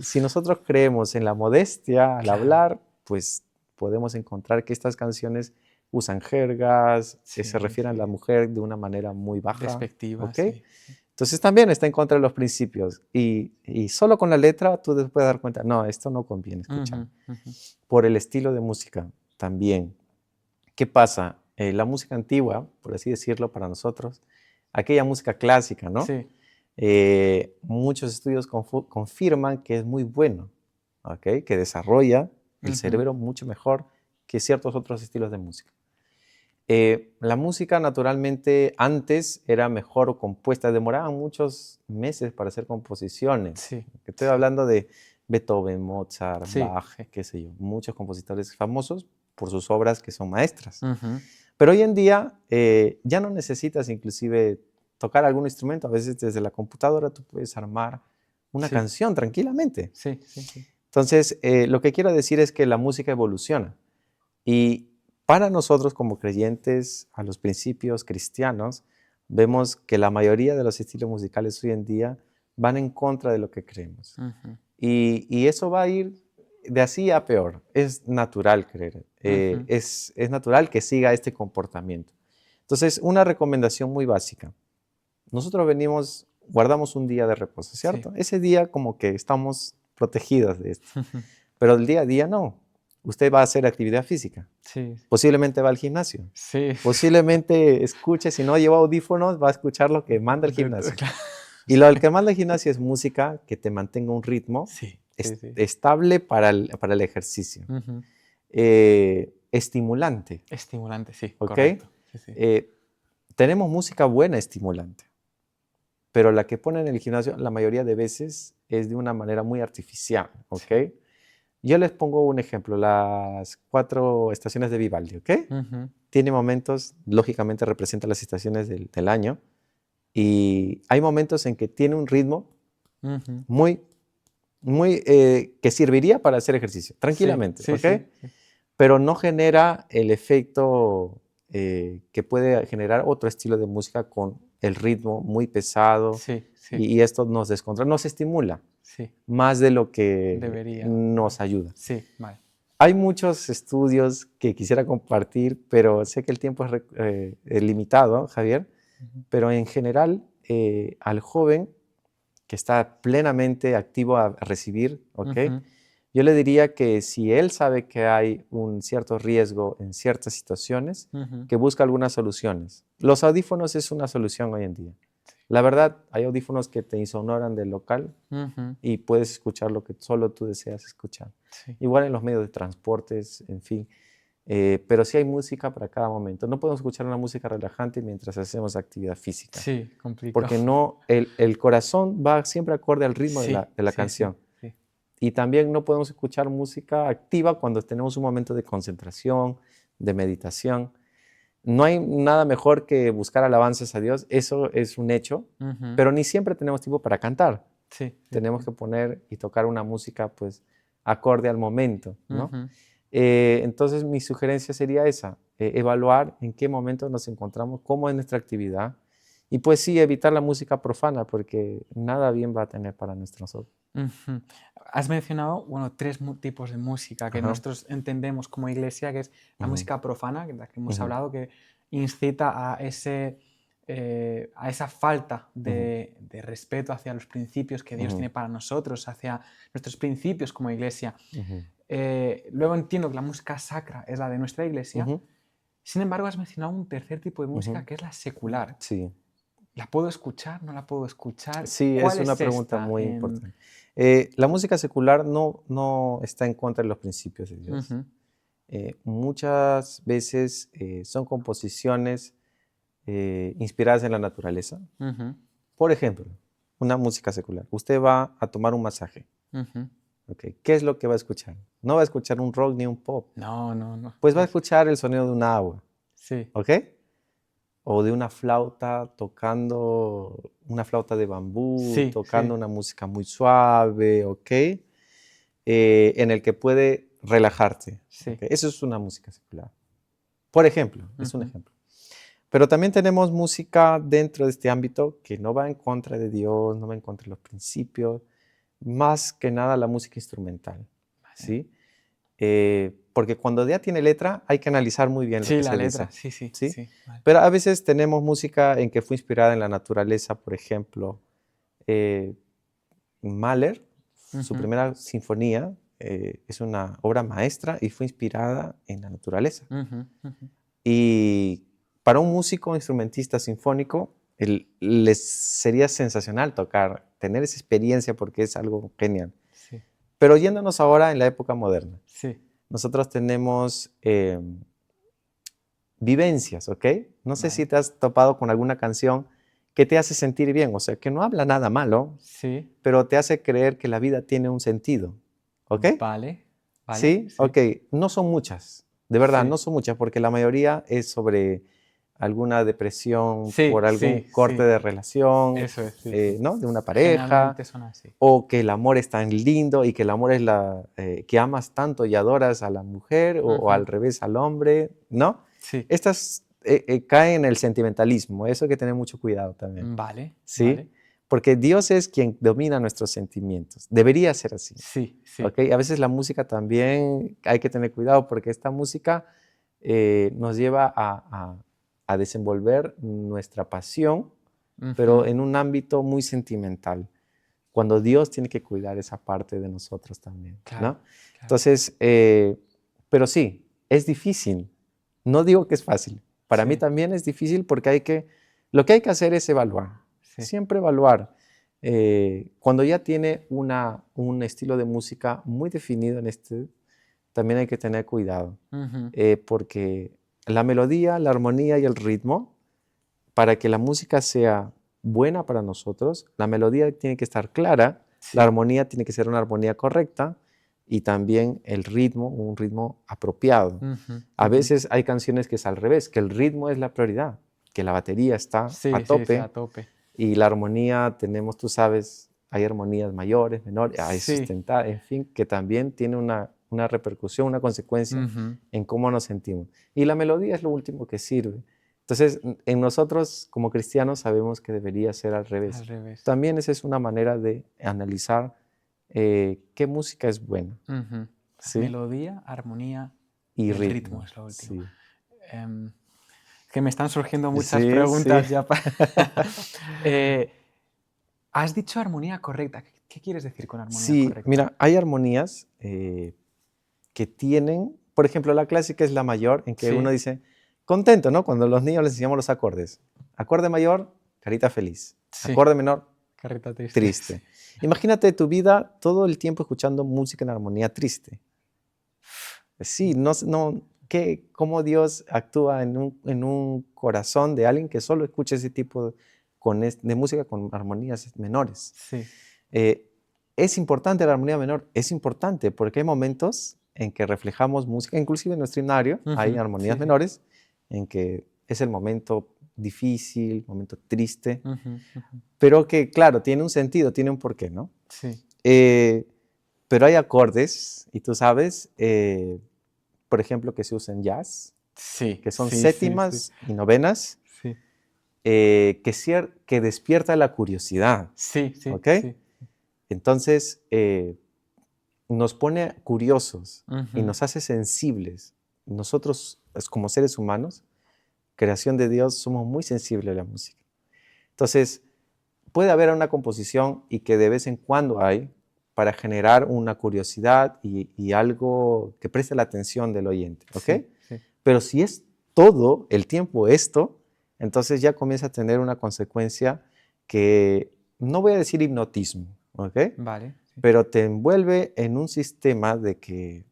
si nosotros creemos en la modestia al Claro. hablar, pues podemos encontrar que estas canciones usan jergas, se Sí, refieren a la sí. mujer de una manera muy baja, Despectiva, ¿ok? sí. Entonces también está en contra de los principios y solo con la letra tú te puedes dar cuenta, no, esto no conviene escuchar. Ujú, ujú. Por el estilo de música también. ¿Qué pasa? La música antigua, por así decirlo para nosotros, aquella música clásica, ¿no? Sí. Muchos estudios confirman que es muy bueno, ¿ok? Que desarrolla el Ujú. cerebro mucho mejor que ciertos otros estilos de música. La música naturalmente antes era mejor compuesta, demoraban muchos meses para hacer composiciones. Sí, Estoy sí, hablando de Beethoven, Mozart, sí, Bach, sí. qué sé yo, muchos compositores famosos por sus obras que son maestras. Ujú. Pero hoy en día ya no necesitas inclusive tocar algún instrumento, a veces desde la computadora tú puedes armar una Sí, canción tranquilamente. sí, sí, sí. Entonces, lo que quiero decir es que la música evoluciona y para nosotros como creyentes a los principios cristianos, vemos que la mayoría de los estilos musicales hoy en día van en contra de lo que creemos. Ujú, Y eso va a ir de así a peor. Es natural creer. ujú. Es natural que siga este comportamiento. Entonces, una recomendación muy básica. Nosotros guardamos un día de reposo, Sí. ¿cierto? Ese día como que estamos protegidos de esto, pero el día a día no. usted va a hacer actividad física. Sí. Posiblemente va al gimnasio. Sí. Posiblemente escuche, si no lleva audífonos, va a escuchar lo que manda el gimnasio. Y lo que manda el gimnasio es música que te mantenga un ritmo estable para el ejercicio. Estimulante. Estimulante, sí, ¿Okay? correcto. Sí. Tenemos música buena estimulante, pero la que ponen en el gimnasio la mayoría de veces es de una manera muy artificial. ¿Okay? Sí. Yo les pongo un ejemplo, las 4 estaciones de Vivaldi. ¿Okay? Tiene momentos, lógicamente representa las estaciones del año, y hay momentos en que tiene un ritmo muy que serviría para hacer ejercicio, tranquilamente, sí, ¿ok? Sí. Pero no genera el efecto que puede generar otro estilo de música con el ritmo muy pesado. Sí. Y esto nos descontrola, nos estimula más de lo que debería. Nos ayuda. Sí, vale. Hay muchos estudios que quisiera compartir, pero sé que el tiempo es limitado, Javier, pero en general al joven que está plenamente activo a recibir, ¿ok? Yo le diría que si él sabe que hay un cierto riesgo en ciertas situaciones, que busque algunas soluciones. Los audífonos es una solución hoy en día. La verdad, hay audífonos que te insonoran del local y puedes escuchar lo que solo tú deseas escuchar. Sí. Igual en los medios de transportes, en fin. Pero sí hay música para cada momento. No podemos escuchar una música relajante mientras hacemos actividad física. Sí, complicado. Porque no, el corazón va siempre acorde al ritmo de la canción. Sí. Y también no podemos escuchar música activa cuando tenemos un momento de concentración, de meditación. No hay nada mejor que buscar alabanzas a Dios, eso es un hecho, pero ni siempre tenemos tiempo para cantar. Tenemos que poner y tocar una música pues acorde al momento, ¿no? Entonces mi sugerencia sería esa, evaluar en qué momento nos encontramos, cómo es nuestra actividad, y pues sí, evitar la música profana, porque nada bien va a tener para nuestros ojos. Has mencionado, bueno, 3 tipos de música que nosotros entendemos como iglesia, que es la música profana, de la que hemos hablado, que incita a esa falta de respeto hacia los principios que Dios tiene para nosotros, hacia nuestros principios como iglesia. Luego entiendo que la música sacra es la de nuestra iglesia. Sin embargo, has mencionado un tercer tipo de música que es la secular. Sí. ¿La puedo escuchar? ¿No la puedo escuchar? Sí, es una pregunta muy importante. La música secular no está en contra de los principios de Dios. Muchas veces son composiciones inspiradas en la naturaleza. Por ejemplo, una música secular. Usted va a tomar un masaje. Okay. ¿Qué es lo que va a escuchar? No va a escuchar un rock ni un pop. No. Pues va a escuchar el sonido de un agua. Sí. ¿Ok? O de una flauta tocando una flauta de bambú, tocando una música muy suave, ¿ok? En el que puede relajarte. ¿Okay? Eso es una música secular. Por ejemplo, es un ejemplo. Pero también tenemos música dentro de este ámbito que no va en contra de Dios, no va en contra de los principios, más que nada la música instrumental, ¿sí? Porque cuando ya tiene letra hay que analizar muy bien lo que se dice. Sí. Vale. Pero a veces tenemos música en que fue inspirada en la naturaleza, por ejemplo, Mahler, su primera sinfonía es una obra maestra y fue inspirada en la naturaleza. Y para un músico instrumentista sinfónico les sería sensacional tener esa experiencia porque es algo genial. Pero yéndonos ahora en la época moderna. Nosotros tenemos vivencias, ¿ok? No sé si te has topado con alguna canción que te hace sentir bien, o sea, que no habla nada malo, pero te hace creer que la vida tiene un sentido, ¿ok? Vale. ¿Sí? Ok, no son muchas, de verdad, no son muchas, porque la mayoría es sobre alguna depresión por algún corte de relación, eso es, ¿no? De una pareja, son así. O que el amor es tan lindo y que el amor es que amas tanto y adoras a la mujer o al revés al hombre, ¿no? Estas caen en el sentimentalismo, eso hay que tener mucho cuidado también. Vale. Porque Dios es quien domina nuestros sentimientos, debería ser así. ¿Okay? A veces la música también hay que tener cuidado porque esta música nos lleva a desenvolver nuestra pasión, pero en un ámbito muy sentimental, cuando Dios tiene que cuidar esa parte de nosotros también, ¿no? Entonces, Pero sí, es difícil. No digo que es fácil. Para mí también es difícil porque lo que hay que hacer es evaluar. Sí. Siempre evaluar. Cuando ya tiene un estilo de música muy definido también hay que tener cuidado. Porque la melodía, la armonía y el ritmo, para que la música sea buena para nosotros, la melodía tiene que estar clara, la armonía tiene que ser una armonía correcta y también el ritmo, un ritmo apropiado. A veces hay canciones que es al revés, que el ritmo es la prioridad, que la batería está a tope, a tope. Y la armonía tenemos, tú sabes, hay armonías mayores, menores, hay sustentadas, en fin, que también tiene una repercusión, una consecuencia en cómo nos sentimos. Y la melodía es lo último que sirve. Entonces, en nosotros como cristianos sabemos que debería ser al revés. Al revés. También esa es una manera de analizar qué música es buena. ¿Sí? Melodía, armonía y el ritmo es lo último. Sí. Que me están surgiendo muchas preguntas ya. Has dicho armonía correcta. ¿Qué quieres decir con armonía correcta? Mira, hay armonías que tienen, por ejemplo, la clásica es la mayor, en que uno dice, contento, ¿no? Cuando los niños les enseñamos los acordes. Acorde mayor, carita feliz. Acorde menor, carita triste. Imagínate tu vida todo el tiempo escuchando música en armonía triste. Sí, cómo Dios actúa en un corazón de alguien que solo escucha ese tipo de música con armonías menores. Sí. ¿Es importante la armonía menor? Es importante porque hay momentos en que reflejamos música, inclusive en nuestro himnario hay armonías menores en que es el momento difícil, momento triste, pero que claro, tiene un sentido, tiene un porqué, ¿no? Sí. Pero hay acordes, y tú sabes, por ejemplo, que se usan jazz, que son séptimas y novenas, que despierta la curiosidad. ¿Okay? Entonces, nos pone curiosos y nos hace sensibles. Nosotros, como seres humanos, creación de Dios, somos muy sensibles a la música. Entonces, puede haber una composición y que de vez en cuando hay para generar una curiosidad y algo que preste la atención del oyente, ¿ok? Pero si es todo el tiempo esto, entonces ya comienza a tener una consecuencia que, no voy a decir hipnotismo, ¿ok? Vale. Pero te envuelve en un sistema de que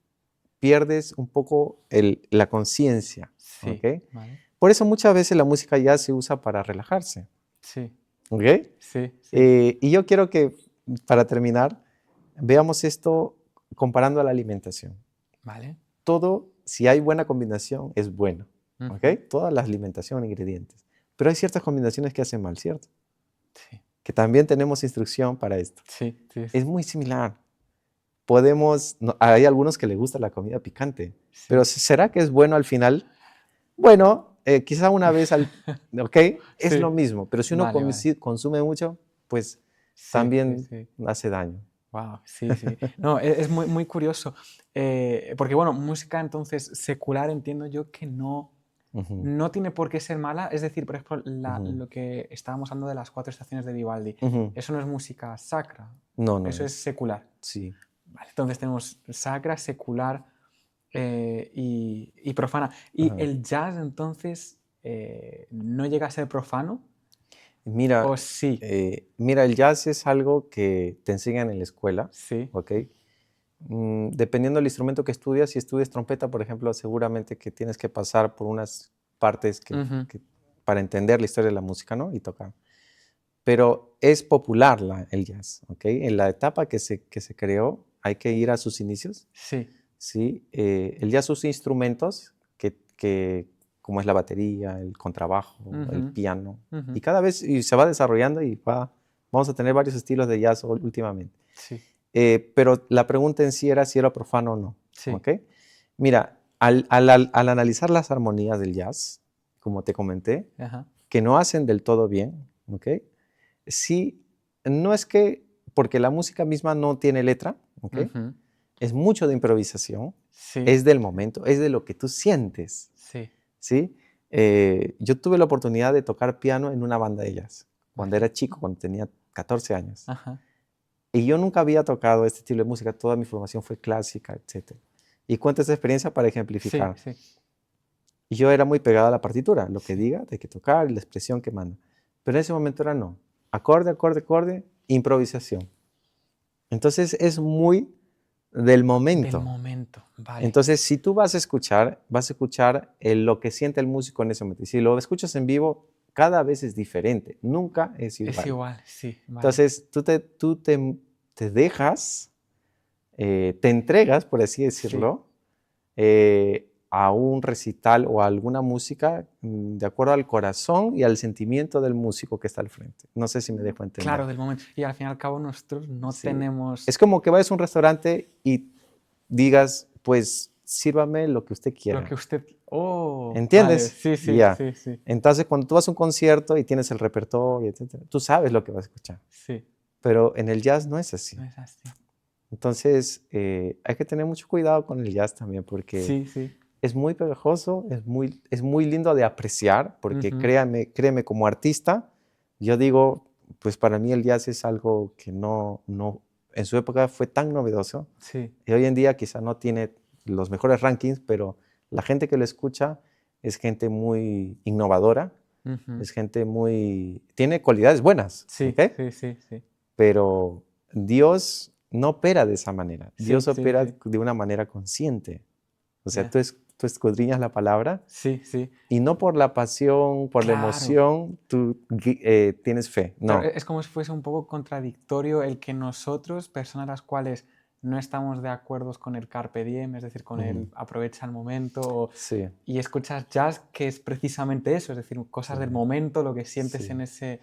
pierdes un poco la conciencia, ¿ok? Vale. Por eso muchas veces la música ya se usa para relajarse. Sí. ¿Ok? Sí. Y yo quiero que, para terminar, veamos esto comparando a la alimentación. Vale. Todo, si hay buena combinación, es bueno. ¿Ok? Toda la alimentación, ingredientes. Pero hay ciertas combinaciones que hacen mal, ¿cierto? Sí. Que también tenemos instrucción para esto. Sí. Es muy similar. Hay algunos que les gusta la comida picante, pero ¿será que es bueno al final? Bueno, quizá una vez ¿ok? Es lo mismo, pero si uno consume mucho, pues también hace daño. Wow, sí. No, es muy, muy curioso. Porque, bueno, música entonces secular entiendo yo que no tiene por qué ser mala. Es decir, por ejemplo, lo que estábamos hablando de las 4 estaciones de Vivaldi, eso no es música sacra. No. Eso es secular. Sí. Vale, entonces tenemos sacra, secular y profana. ¿Y el jazz entonces no llega a ser profano? Mira, ¿O sí? Mira, el jazz es algo que te enseñan en la escuela. Sí. ¿Ok? Dependiendo del instrumento que estudias, si estudias trompeta, por ejemplo, seguramente que tienes que pasar por unas partes para entender la historia de la música, ¿no? Y tocar. Pero es popular el jazz, ¿ok? En la etapa que se creó, hay que ir a sus inicios. Sí. El jazz usa instrumentos como es la batería, el contrabajo, el piano, y cada vez se va desarrollando y vamos a tener varios estilos de jazz últimamente. Sí. Pero la pregunta en sí era si era profano o no. Sí. ¿Okay? Mira, al analizar las armonías del jazz, como te comenté, que no hacen del todo bien, ¿okay? Sí, no es que, porque la música misma no tiene letra, ¿okay? Es mucho de improvisación, es del momento, es de lo que tú sientes. ¿Sí? Yo tuve la oportunidad de tocar piano en una banda de jazz cuando era chico, cuando tenía 14 años. Y yo nunca había tocado este estilo de música, toda mi formación fue clásica, etc. Y cuento esta experiencia para ejemplificar. Sí, sí. Y yo era muy pegado a la partitura, lo que diga, hay que tocar, y la expresión que manda. Pero en ese momento era no. Acorde, acorde, acorde, improvisación. Entonces es muy del momento. Del momento, vale. Entonces, si tú vas a escuchar lo que siente el músico en ese momento. Y si lo escuchas en vivo, cada vez es diferente. Nunca es igual. Es igual, sí. Vale. Entonces, tú te dejas, te entregas, por así decirlo, a un recital o a alguna música de acuerdo al corazón y al sentimiento del músico que está al frente. No sé si me dejo entender. Claro, del momento. Y al fin y al cabo nosotros no tenemos... Es como que vayas a un restaurante y digas, pues, sírvame lo que usted quiera. Lo que usted... Oh, ¿Entiendes? Vale. Sí, sí, Ya. sí, sí. Entonces, cuando tú vas a un concierto y tienes el repertorio, etcétera, tú sabes lo que vas a escuchar. Sí. Pero en el jazz no es así. No es así. Entonces, hay que tener mucho cuidado con el jazz también porque Sí, sí. es muy pegajoso, es muy lindo de apreciar porque créeme, como artista, yo digo, pues para mí el jazz es algo que no en su época fue tan novedoso. Sí. Y hoy en día quizá no tiene los mejores rankings, pero la gente que lo escucha es gente muy innovadora, es gente tiene cualidades buenas, Sí, ¿okay? sí, sí, sí. Pero Dios no opera de esa manera. Sí, Dios sí, opera sí. de una manera consciente. O sea, Ya. tú escudriñas la palabra Sí, sí. y no por la pasión, por la Claro. emoción, tú tienes fe. No. Claro, es como si fuese un poco contradictorio el que nosotros, personas las cuales no estamos de acuerdo con el carpe diem, es decir, con el aprovecha el momento, Sí. y escuchas jazz, que es precisamente eso, es decir, cosas del momento, lo que sientes Sí. en ese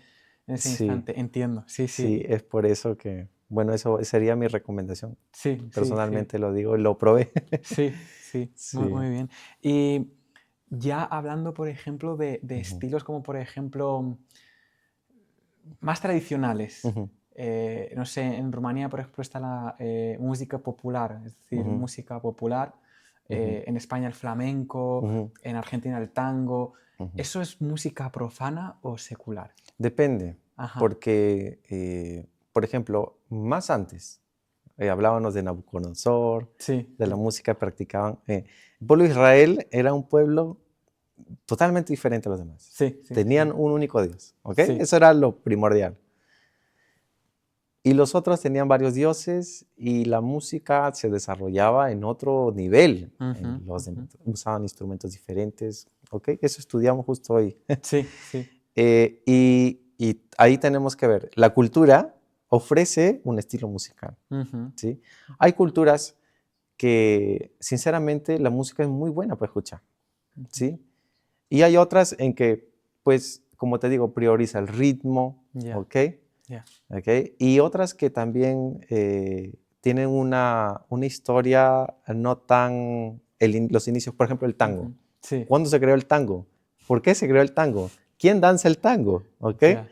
Sí. instante. Entiendo, sí, sí. Sí, es por eso que, bueno, eso sería mi recomendación. Sí, sí, Personalmente lo digo, lo probé. sí, sí, Sí. muy bien. Y ya hablando, por ejemplo, de estilos como, por ejemplo, más tradicionales. Ujú, No sé, en Rumanía, por ejemplo, está la música popular, es decir, ujú, música popular. ujú, En España el flamenco, ujú, en Argentina el tango. ujú. ¿Eso es música profana o secular? Depende, Ajá. porque, por ejemplo, más antes, hablábamos de Nabucodonosor, Sí, de la sí, música que practicaban. El pueblo de Israel era un pueblo totalmente diferente a los demás. sí, sí, Tenían sí. un único Dios, ¿ok? Sí. Eso era lo primordial. Y los otros tenían varios dioses y la música se desarrollaba en otro nivel. Ujú, Usaban instrumentos diferentes, ¿ok? Eso estudiamos justo hoy. sí, sí. Y ahí tenemos que ver, la cultura ofrece un estilo musical, Ujú, ¿sí? Hay culturas que, sinceramente, la música es muy buena para escuchar, ¿sí? Y hay otras en que, pues, como te digo, prioriza el ritmo, Ya, ¿ok? ya. ¿Ok? Y otras que también tienen una historia no tan... los inicios, por ejemplo, el tango. Ujú, sí, ¿Cuándo se creó el tango? ¿Por qué se creó el tango? ¿Quién danza el tango? ¿Ok? ya.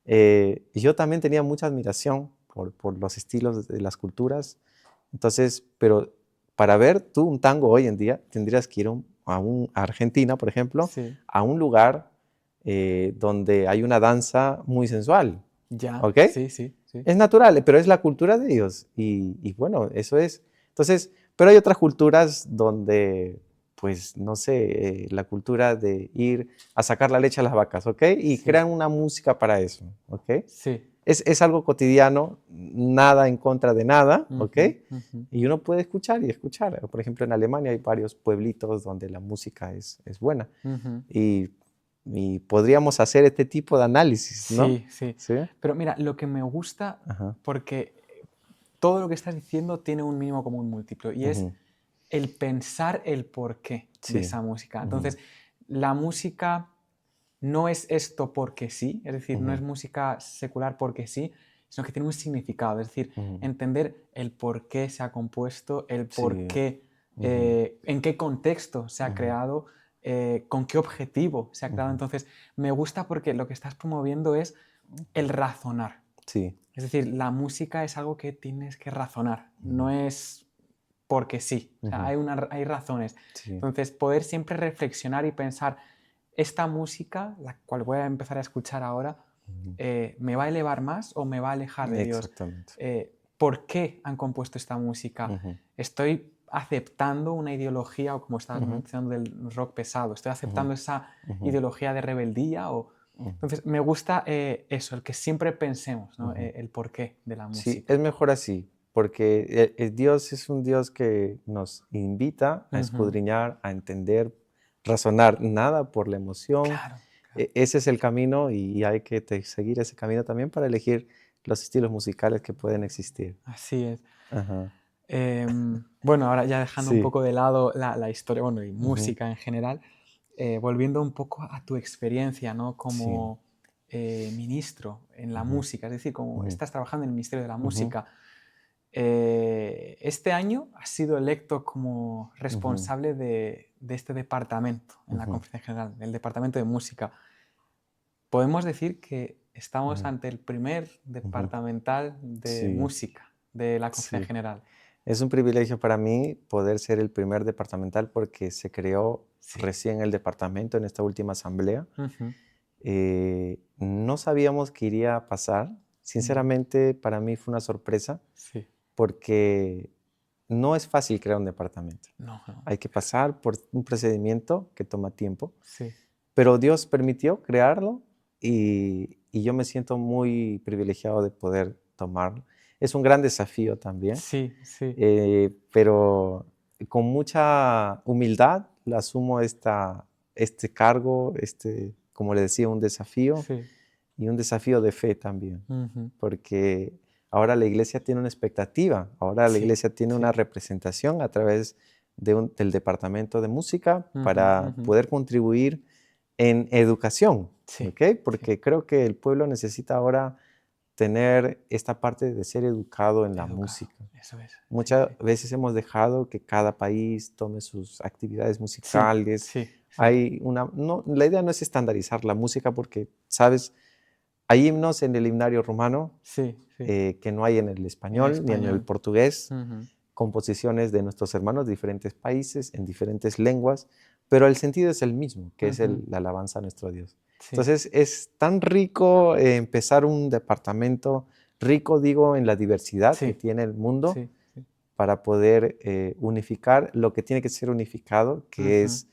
Y yo también tenía mucha admiración por los estilos de las culturas. Entonces, pero para ver tú un tango hoy en día, tendrías que ir a Argentina, por ejemplo, Sí, a un lugar donde hay una danza muy sensual. ya. ¿Ok? Sí, sí, sí. Es natural, pero es la cultura de ellos. Y bueno, eso es. Entonces, pero hay otras culturas donde, pues, no sé, la cultura de ir a sacar la leche a las vacas, ¿ok? Y Sí, crean una música para eso, ¿ok? sí. Es algo cotidiano, nada en contra de nada, ¿ok? Ujú, ujú. Y uno puede escuchar y escuchar. Por ejemplo, en Alemania hay varios pueblitos donde la música es buena. Ujú. Y podríamos hacer este tipo de análisis, ¿no? Sí, sí. Sí. Pero mira, lo que me gusta, Ajá. porque todo lo que estás diciendo tiene un mínimo común múltiplo y es Ujú. el pensar el porqué de Sí. esa música. Ujú. Entonces, la música no es esto porque sí, es decir, no es Ujú. música secular porque sí, sino que tiene un significado, es decir, Ujú. entender el por qué se ha compuesto, el por Sí. qué, Ujú. en qué contexto se ha Ujú. creado, con qué objetivo se ha creado. Ujú. Entonces, me gusta porque lo que estás promoviendo es el razonar. Sí. Es decir, la música es algo que tienes que razonar, no es porque sí, o sea, Ujú. hay razones. Sí. Entonces, poder siempre reflexionar y pensar, esta música, la cual voy a empezar a escuchar ahora, Ujú. ¿me va a elevar más o me va a alejar de Dios? Exactamente. ¿Por qué han compuesto esta música? Ujú. ¿Estoy aceptando una ideología, o como estabas mencionando, del rock pesado, estoy aceptando esa ideología de rebeldía. Entonces, me gusta eso, el que siempre pensemos, ¿no? El porqué de la Sí, música. es mejor así, porque Dios es un Dios que nos invita a escudriñar, a entender, razonar nada por la emoción. Claro. Ese es el camino y hay que seguir ese camino también para elegir los estilos musicales que pueden existir. Así es. Ajá. Bueno, ahora ya dejando un Sí. poco de lado la historia, bueno, y Ujú. música en general, volviendo un poco a tu experiencia, ¿no? Sí. Como ministro en la Ujú. música, es decir, como Ujú. estás trabajando en el Ministerio de la Ujú. Música. Este año has sido electo como Ujú. responsable de este departamento en la Ujú. Conferencia General, el Departamento de Música. Podemos decir que estamos Ujú. ante el primer Ujú. departamental de Sí, música de la Conferencia sí. General. Es un privilegio para mí poder ser el primer departamental porque se creó Sí. recién el departamento en esta última asamblea. Ujú. No sabíamos qué iría a pasar. Mm. Sinceramente, para mí fue una sorpresa Sí. porque no es fácil crear un departamento. No, no. Hay que pasar por un procedimiento que toma tiempo, Sí. pero Dios permitió crearlo y yo me siento muy privilegiado de poder tomarlo. Es un gran desafío también, Sí, sí, pero con mucha humildad le asumo este cargo, como le decía, un desafío sí. y un desafío de fe también, Ujú. porque ahora la iglesia tiene una expectativa, ahora la Sí, iglesia tiene una sí. representación a través del departamento de música Ujú, para ujú. poder contribuir en educación, Sí, ¿ok? sí. Porque creo que el pueblo necesita ahora tener esta parte de ser educado en la Educado. música. Eso es. Sí, Muchas sí. veces hemos dejado que cada país tome sus actividades Sí, musicales. sí, sí. No, la idea no es estandarizar la música porque, sabes, hay himnos en el himnario romano Sí, sí. que no hay en el En español ni en el español. portugués, Ujú. composiciones de nuestros hermanos de diferentes países, en diferentes lenguas, pero el sentido es el mismo, que es Ujú. la alabanza a nuestro Dios. Sí, Entonces es tan rico empezar un departamento, rico digo en la diversidad que sí, tiene el mundo, sí, sí. para poder unificar lo que tiene que ser unificado, que Ujú. es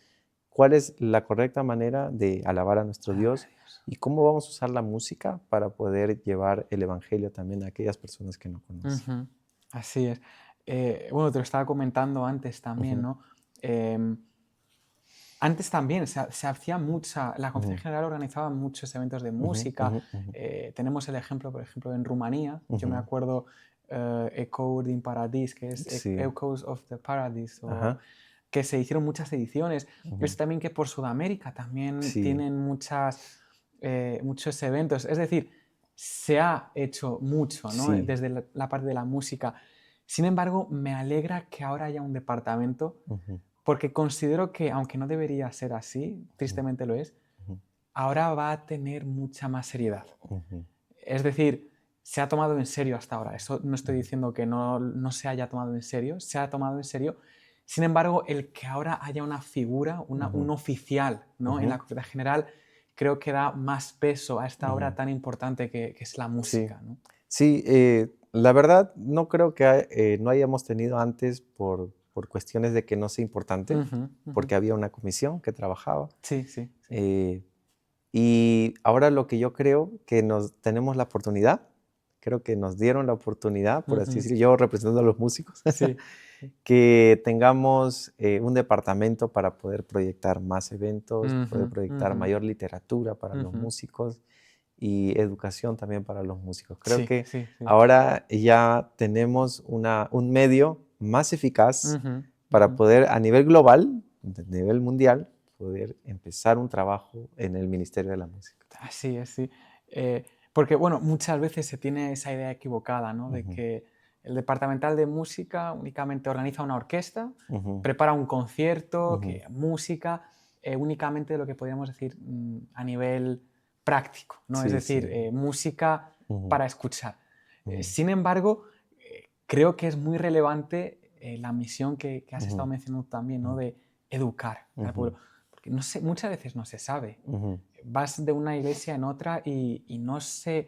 cuál es la correcta manera de alabar a nuestro Alabar a Dios Dios. y cómo vamos a usar la música para poder llevar el Evangelio también a aquellas personas que no conocen. Ujú. Así es. Bueno, te lo estaba comentando antes también, Ujú, ¿no? Em, Antes también se hacía mucha, la ujú, Conferencia General organizaba muchos eventos de ujú, música. ujú, ujú, Tenemos el ejemplo, por ejemplo, en Rumanía. Yo me ujú. acuerdo Echo din Paradis, que es Sí, Echoes of the Paradise, o ajá, que se hicieron muchas ediciones. ujú, Es también que por Sudamérica también sí, tienen muchos eventos. Es decir, se ha hecho mucho, ¿no? sí, Desde la parte de la música. Sin embargo, me alegra que ahora haya un departamento ujú, porque considero que, aunque no debería ser así, ujú, tristemente lo es, ujú, ahora va a tener mucha más seriedad. ujú, Es decir, se ha tomado en serio hasta ahora. Eso no estoy ujú, diciendo que no se haya tomado en serio, se ha tomado en serio. Sin embargo, el que ahora haya una figura, un ujú, oficial, ¿no? En la ujú, Conferencia General, creo que da más peso a esta obra ujú. tan importante que es la Sí, música, ¿no? sí, la verdad no creo que no hayamos tenido antes por cuestiones de que no sea importante, Ujú, ujú. porque había una comisión que trabajaba. Sí, sí, sí. eh, y ahora lo que yo creo que nos tenemos la oportunidad, creo que nos dieron la oportunidad, por así Ujú. decirlo, yo representando a los músicos, Sí, sí. que tengamos un departamento para poder proyectar más eventos, poder Ujú, proyectar ujú, mayor literatura para los ujú. músicos y educación también para los músicos. Creo Sí, que sí, sí. ahora ya tenemos un medio más eficaz Ujú, para ujú. poder a nivel global, a nivel mundial, poder empezar un trabajo en el Ministerio de la Música. Así es, sí. Porque, bueno, muchas veces se tiene esa idea equivocada, ¿no? De Ujú, que el departamental de música únicamente organiza una orquesta, ujú, prepara un concierto, ujú, que música, únicamente lo que podríamos decir a nivel práctico, ¿no? Es sí, decir, sí. música Ujú, para escuchar. ujú, Sin embargo, creo que es muy relevante la misión que has estado ujú, mencionando también, ¿no? ujú, De educar al ujú, pueblo. Porque no sé, muchas veces no se sabe. ujú, Vas de una iglesia en otra y no se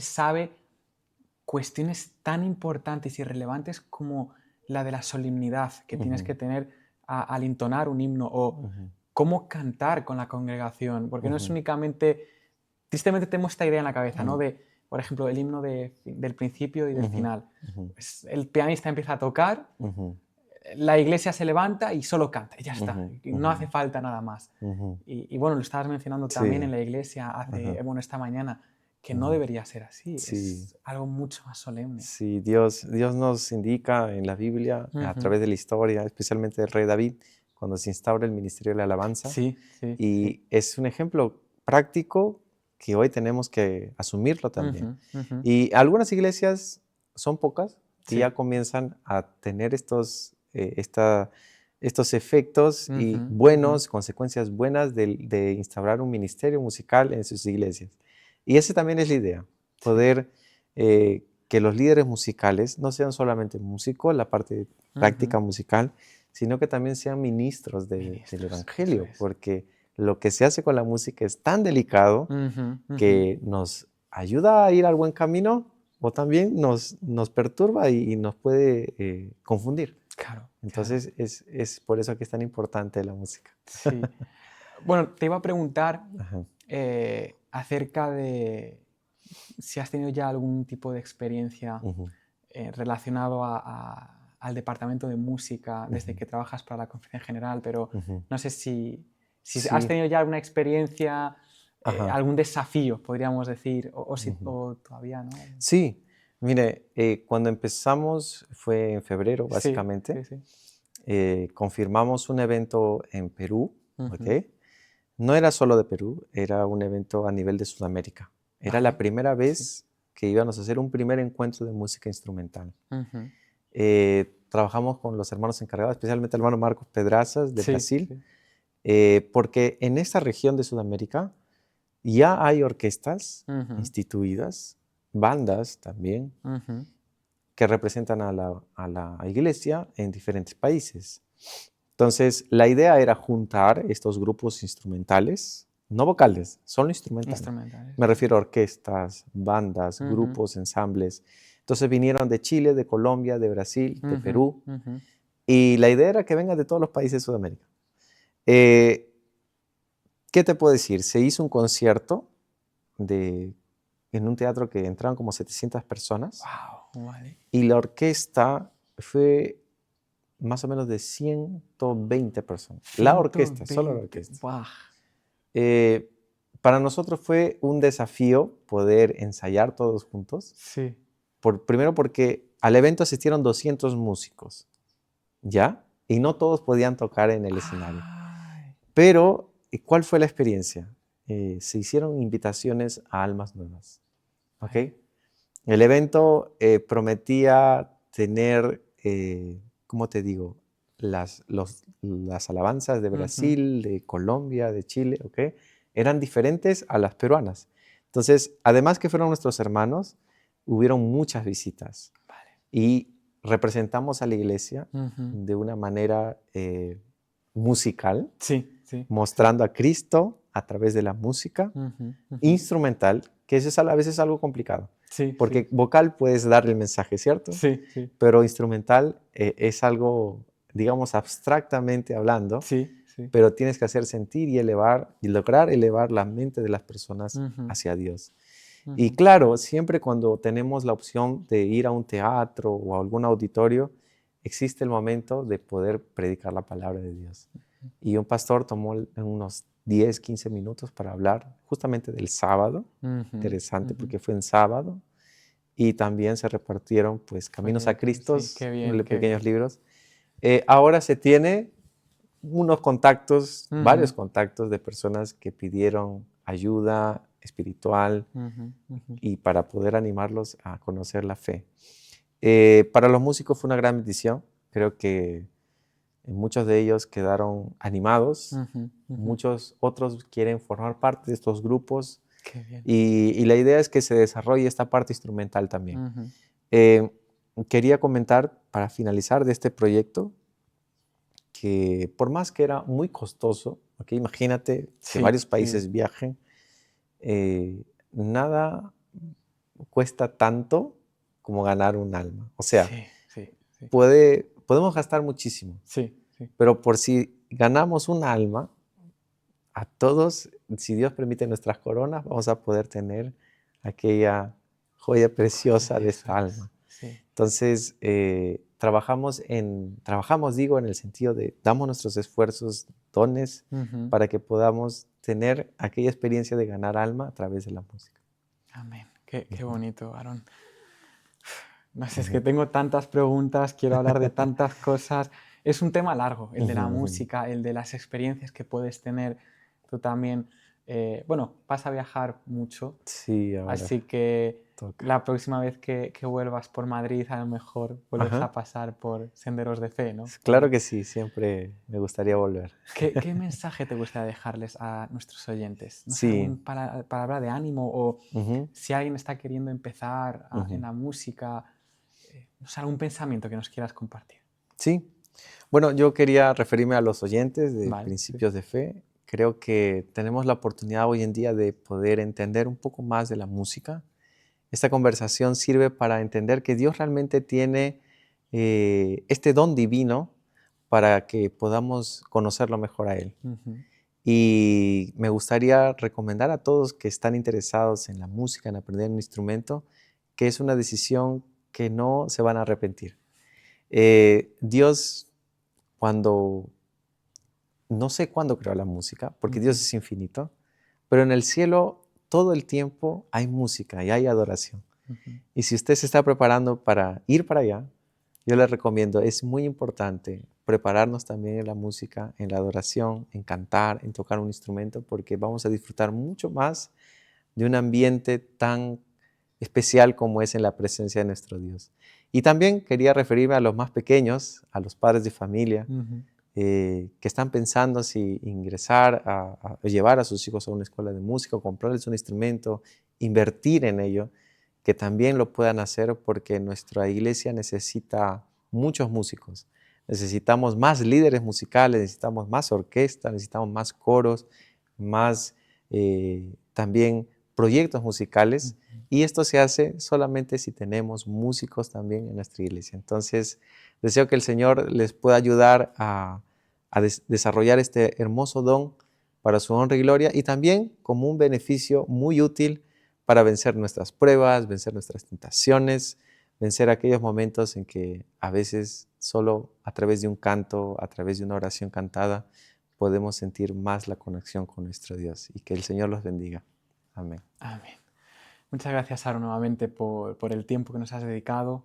sabe cuestiones tan importantes y relevantes como la de la solemnidad que tienes que tener al entonar un himno o Ujú, cómo cantar con la congregación, porque no es ujú, únicamente, tristemente tenemos esta idea en la cabeza, ¿no? ujú, De, por ejemplo, el himno del principio y del ujú, final. ujú, Pues el pianista empieza a tocar, ujú, la iglesia se levanta y solo canta, y ya está, ujú, y no hace ujú, falta nada más. ujú. Y bueno, lo estabas mencionando también en Sí, la iglesia ajá, bueno, esta mañana, que no ujú. debería ser así, Sí, es algo mucho más solemne. sí, Dios nos indica en la Biblia, a Ujú. través de la historia, especialmente del rey David, cuando se instaura el ministerio de la alabanza, Sí, sí, sí. y es un ejemplo práctico que hoy tenemos que asumirlo también. Ujú, ujú. Y algunas iglesias, son pocas, que ya Sí. comienzan a tener estos efectos y Ujú, ujú. buenos, consecuencias buenas de instaurar un ministerio musical en sus iglesias. Y esa también es la idea, Sí. poder que los líderes musicales no sean solamente músicos, la parte Ujú. práctica musical, sino que también sean ministros del Ministros, eso Evangelio, es. porque lo que se hace con la música es tan delicado Ujú, ujú. que nos ayuda a ir al buen camino o también nos perturba y nos puede confundir. Claro, claro. Entonces es por eso que es tan importante la música. Sí. Bueno, te iba a preguntar Ajá. acerca de si has tenido ya algún tipo de experiencia Ujú, relacionado al departamento de música desde ujú, que trabajas para la Conferencia General, pero ujú. no sé si has Sí, tenido ya alguna experiencia, ajá. algún desafío, podríamos decir, Ujú. o todavía no. Sí, mire, cuando empezamos fue en febrero, Sí, básicamente. sí, sí. Confirmamos un evento en Perú, ¿ok? Ujú. No era solo de Perú, era un evento a nivel de Sudamérica. Era la Vale, primera sí. vez que íbamos a hacer un primer encuentro de música instrumental. Ujú. Trabajamos con los hermanos encargados, especialmente el hermano Marcos Pedrazas de Sí, Brasil, sí. porque en esta región de Sudamérica ya hay orquestas Ujú, instituidas, bandas también, ujú. que representan a la iglesia en diferentes países. Entonces, la idea era juntar estos grupos instrumentales, no vocales, solo instrumentales. Instrumentales, Me vale. refiero a orquestas, bandas, Ujú, grupos, ensambles. Entonces vinieron de Chile, de Colombia, de Brasil, de ujú, Perú, ujú. y la idea era que vengan de todos los países de Sudamérica. Eh, ¿Qué te puedo decir? Se hizo un concierto de, en un teatro que entraron como 700 personas, Wow, vale. y la orquesta fue más o menos de 120 personas. La orquesta, solo la 120. orquesta. Buah. Eh, para nosotros fue un desafío poder ensayar todos juntos. Sí. Primero porque al evento asistieron 200 músicos, ¿ya? Y no todos podían tocar en el escenario. Ay. Pero, ¿cuál fue la experiencia? Se hicieron invitaciones a almas nuevas, ¿ok? Vale. El evento prometía tener, ¿cómo te digo? Las alabanzas de Ujú. Brasil, de Colombia, de Chile, ¿ok? Eran diferentes a las peruanas. Entonces, además que fueron nuestros hermanos, hubieron muchas visitas Vale. y representamos a la iglesia Ujú. de una manera musical, Sí, sí, sí. mostrando a Cristo a través de la música, Ujú, ujú. instrumental, que eso es a veces algo complicado, Sí, porque sí. vocal puedes dar el mensaje, ¿cierto? Sí, sí. Pero instrumental es algo, digamos, abstractamente hablando, Sí, sí. pero tienes que hacer sentir y elevar y lograr elevar la mente de las personas Ujú, hacia Dios. Y ujú. claro, siempre cuando tenemos la opción de ir a un teatro o a algún auditorio, existe el momento de poder predicar la palabra de Dios. Y un pastor tomó unos 10, 15 minutos para hablar justamente del sábado, Ujú, interesante ujú. porque fue en sábado, y también se repartieron pues Caminos a Folletos, sí, Cristos, qué bien, qué pequeños bien. libros. Ahora se tiene unos contactos, Ujú, varios contactos de personas que pidieron ayuda espiritual ujú, ujú. y para poder animarlos a conocer la fe. Para los músicos fue una gran bendición. Creo que muchos de ellos quedaron animados, Ujú, ujú. muchos otros quieren formar parte de estos grupos Qué bien. y la idea es que se desarrolle esta parte instrumental también. Ujú. Eh, Quería comentar para finalizar de este proyecto que por más que era muy costoso, ¿ok? Imagínate que Sí, varios sí. países viajen, nada cuesta tanto como ganar un alma. O sea, Sí, sí, sí. podemos gastar muchísimo, Sí, sí. pero por si ganamos un alma, a todos, si Dios permite nuestras coronas, vamos a poder tener aquella joya preciosa de Eso esta es, alma. sí. Entonces, trabajamos, digo, en el sentido de damos nuestros esfuerzos, dones, Ujú. para que podamos tener aquella experiencia de ganar alma a través de la música. Amén. Qué Ujú. bonito, Aarón. No sé, es que Ujú. tengo tantas preguntas, quiero hablar de tantas cosas. Es un tema largo, el de Ujú, la ujú. música, el de las experiencias que puedes tener. Tú también, bueno, vas a viajar mucho, Sí, ahora así que toca. la próxima vez que vuelvas por Madrid, a lo mejor vuelves Ajá. a pasar por Senderos de Fe, ¿no? Claro que sí, siempre me gustaría volver. ¿Qué mensaje te gustaría dejarles a nuestros oyentes? No sé, Sí. algún palabra de ánimo o Ujú, si alguien está queriendo empezar en ujú. la música, no sé, algún pensamiento que nos quieras compartir. Sí. Bueno, yo quería referirme a los oyentes de Vale, sí. Principios de Fe. Creo que tenemos la oportunidad hoy en día de poder entender un poco más de la música. Esta conversación sirve para entender que Dios realmente tiene este don divino para que podamos conocerlo mejor a Él. Ujú, Y me gustaría recomendar a todos que están interesados en la música, en aprender un instrumento, que es una decisión que no se van a arrepentir. Dios, cuando, no sé cuándo creó la música, porque Dios ujú, es infinito, pero en el cielo todo el tiempo hay música y hay adoración. ujú. Y si usted se está preparando para ir para allá, yo le recomiendo, es muy importante prepararnos también en la música, en la adoración, en cantar, en tocar un instrumento, porque vamos a disfrutar mucho más de un ambiente tan especial como es en la presencia de nuestro Dios. Y también quería referirme a los más pequeños, a los padres de familia, Ujú. que están pensando si ingresar a llevar a sus hijos a una escuela de música o comprarles un instrumento, invertir en ello, que también lo puedan hacer porque nuestra iglesia necesita muchos músicos. Necesitamos más líderes musicales, necesitamos más orquesta, necesitamos más coros, más también proyectos musicales. Y esto se hace solamente si tenemos músicos también en nuestra iglesia. Entonces, deseo que el Señor les pueda ayudar a desarrollar este hermoso don para su honra y gloria y también como un beneficio muy útil para vencer nuestras pruebas, vencer nuestras tentaciones, vencer aquellos momentos en que a veces solo a través de un canto, a través de una oración cantada, podemos sentir más la conexión con nuestro Dios y que el Señor los bendiga. Amén. Amén. Muchas gracias, Aaron, nuevamente por el tiempo que nos has dedicado.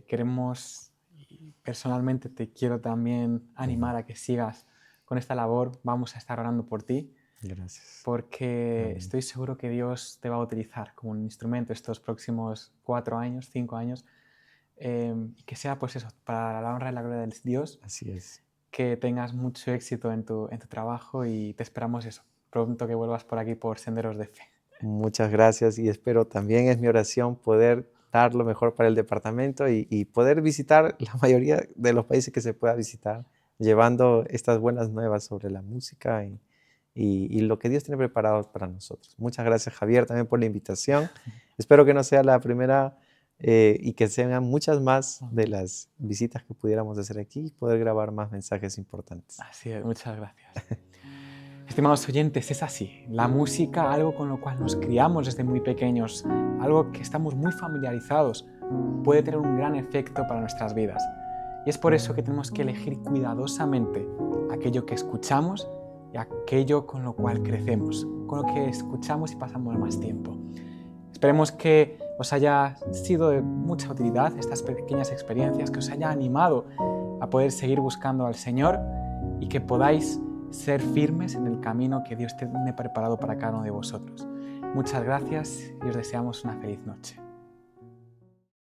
Queremos, y personalmente te quiero también animar a que sigas con esta labor. Vamos a estar orando por ti Gracias. porque Amén. estoy seguro que Dios te va a utilizar como un instrumento estos próximos 4 años, 5 años, y que sea pues eso, para la honra y la gloria de Dios, Así es. que tengas mucho éxito en tu trabajo y te esperamos eso, pronto que vuelvas por aquí por Senderos de Fe. Muchas gracias y espero también es mi oración poder dar lo mejor para el departamento y poder visitar la mayoría de los países que se pueda visitar, llevando estas buenas nuevas sobre la música y lo que Dios tiene preparado para nosotros. Muchas gracias, Javier, también por la invitación. Espero que no sea la primera y que sean muchas más de las visitas que pudiéramos hacer aquí y poder grabar más mensajes importantes. Así es, muchas gracias. Estimados oyentes, es así. La música, algo con lo cual nos criamos desde muy pequeños, algo que estamos muy familiarizados, puede tener un gran efecto para nuestras vidas. Y es por eso que tenemos que elegir cuidadosamente aquello que escuchamos y aquello con lo cual crecemos, con lo que escuchamos y pasamos más tiempo. Esperemos que os haya sido de mucha utilidad estas pequeñas experiencias, que os haya animado a poder seguir buscando al Señor y que podáis ser firmes en el camino que Dios tiene preparado para cada uno de vosotros. Muchas gracias y os deseamos una feliz noche.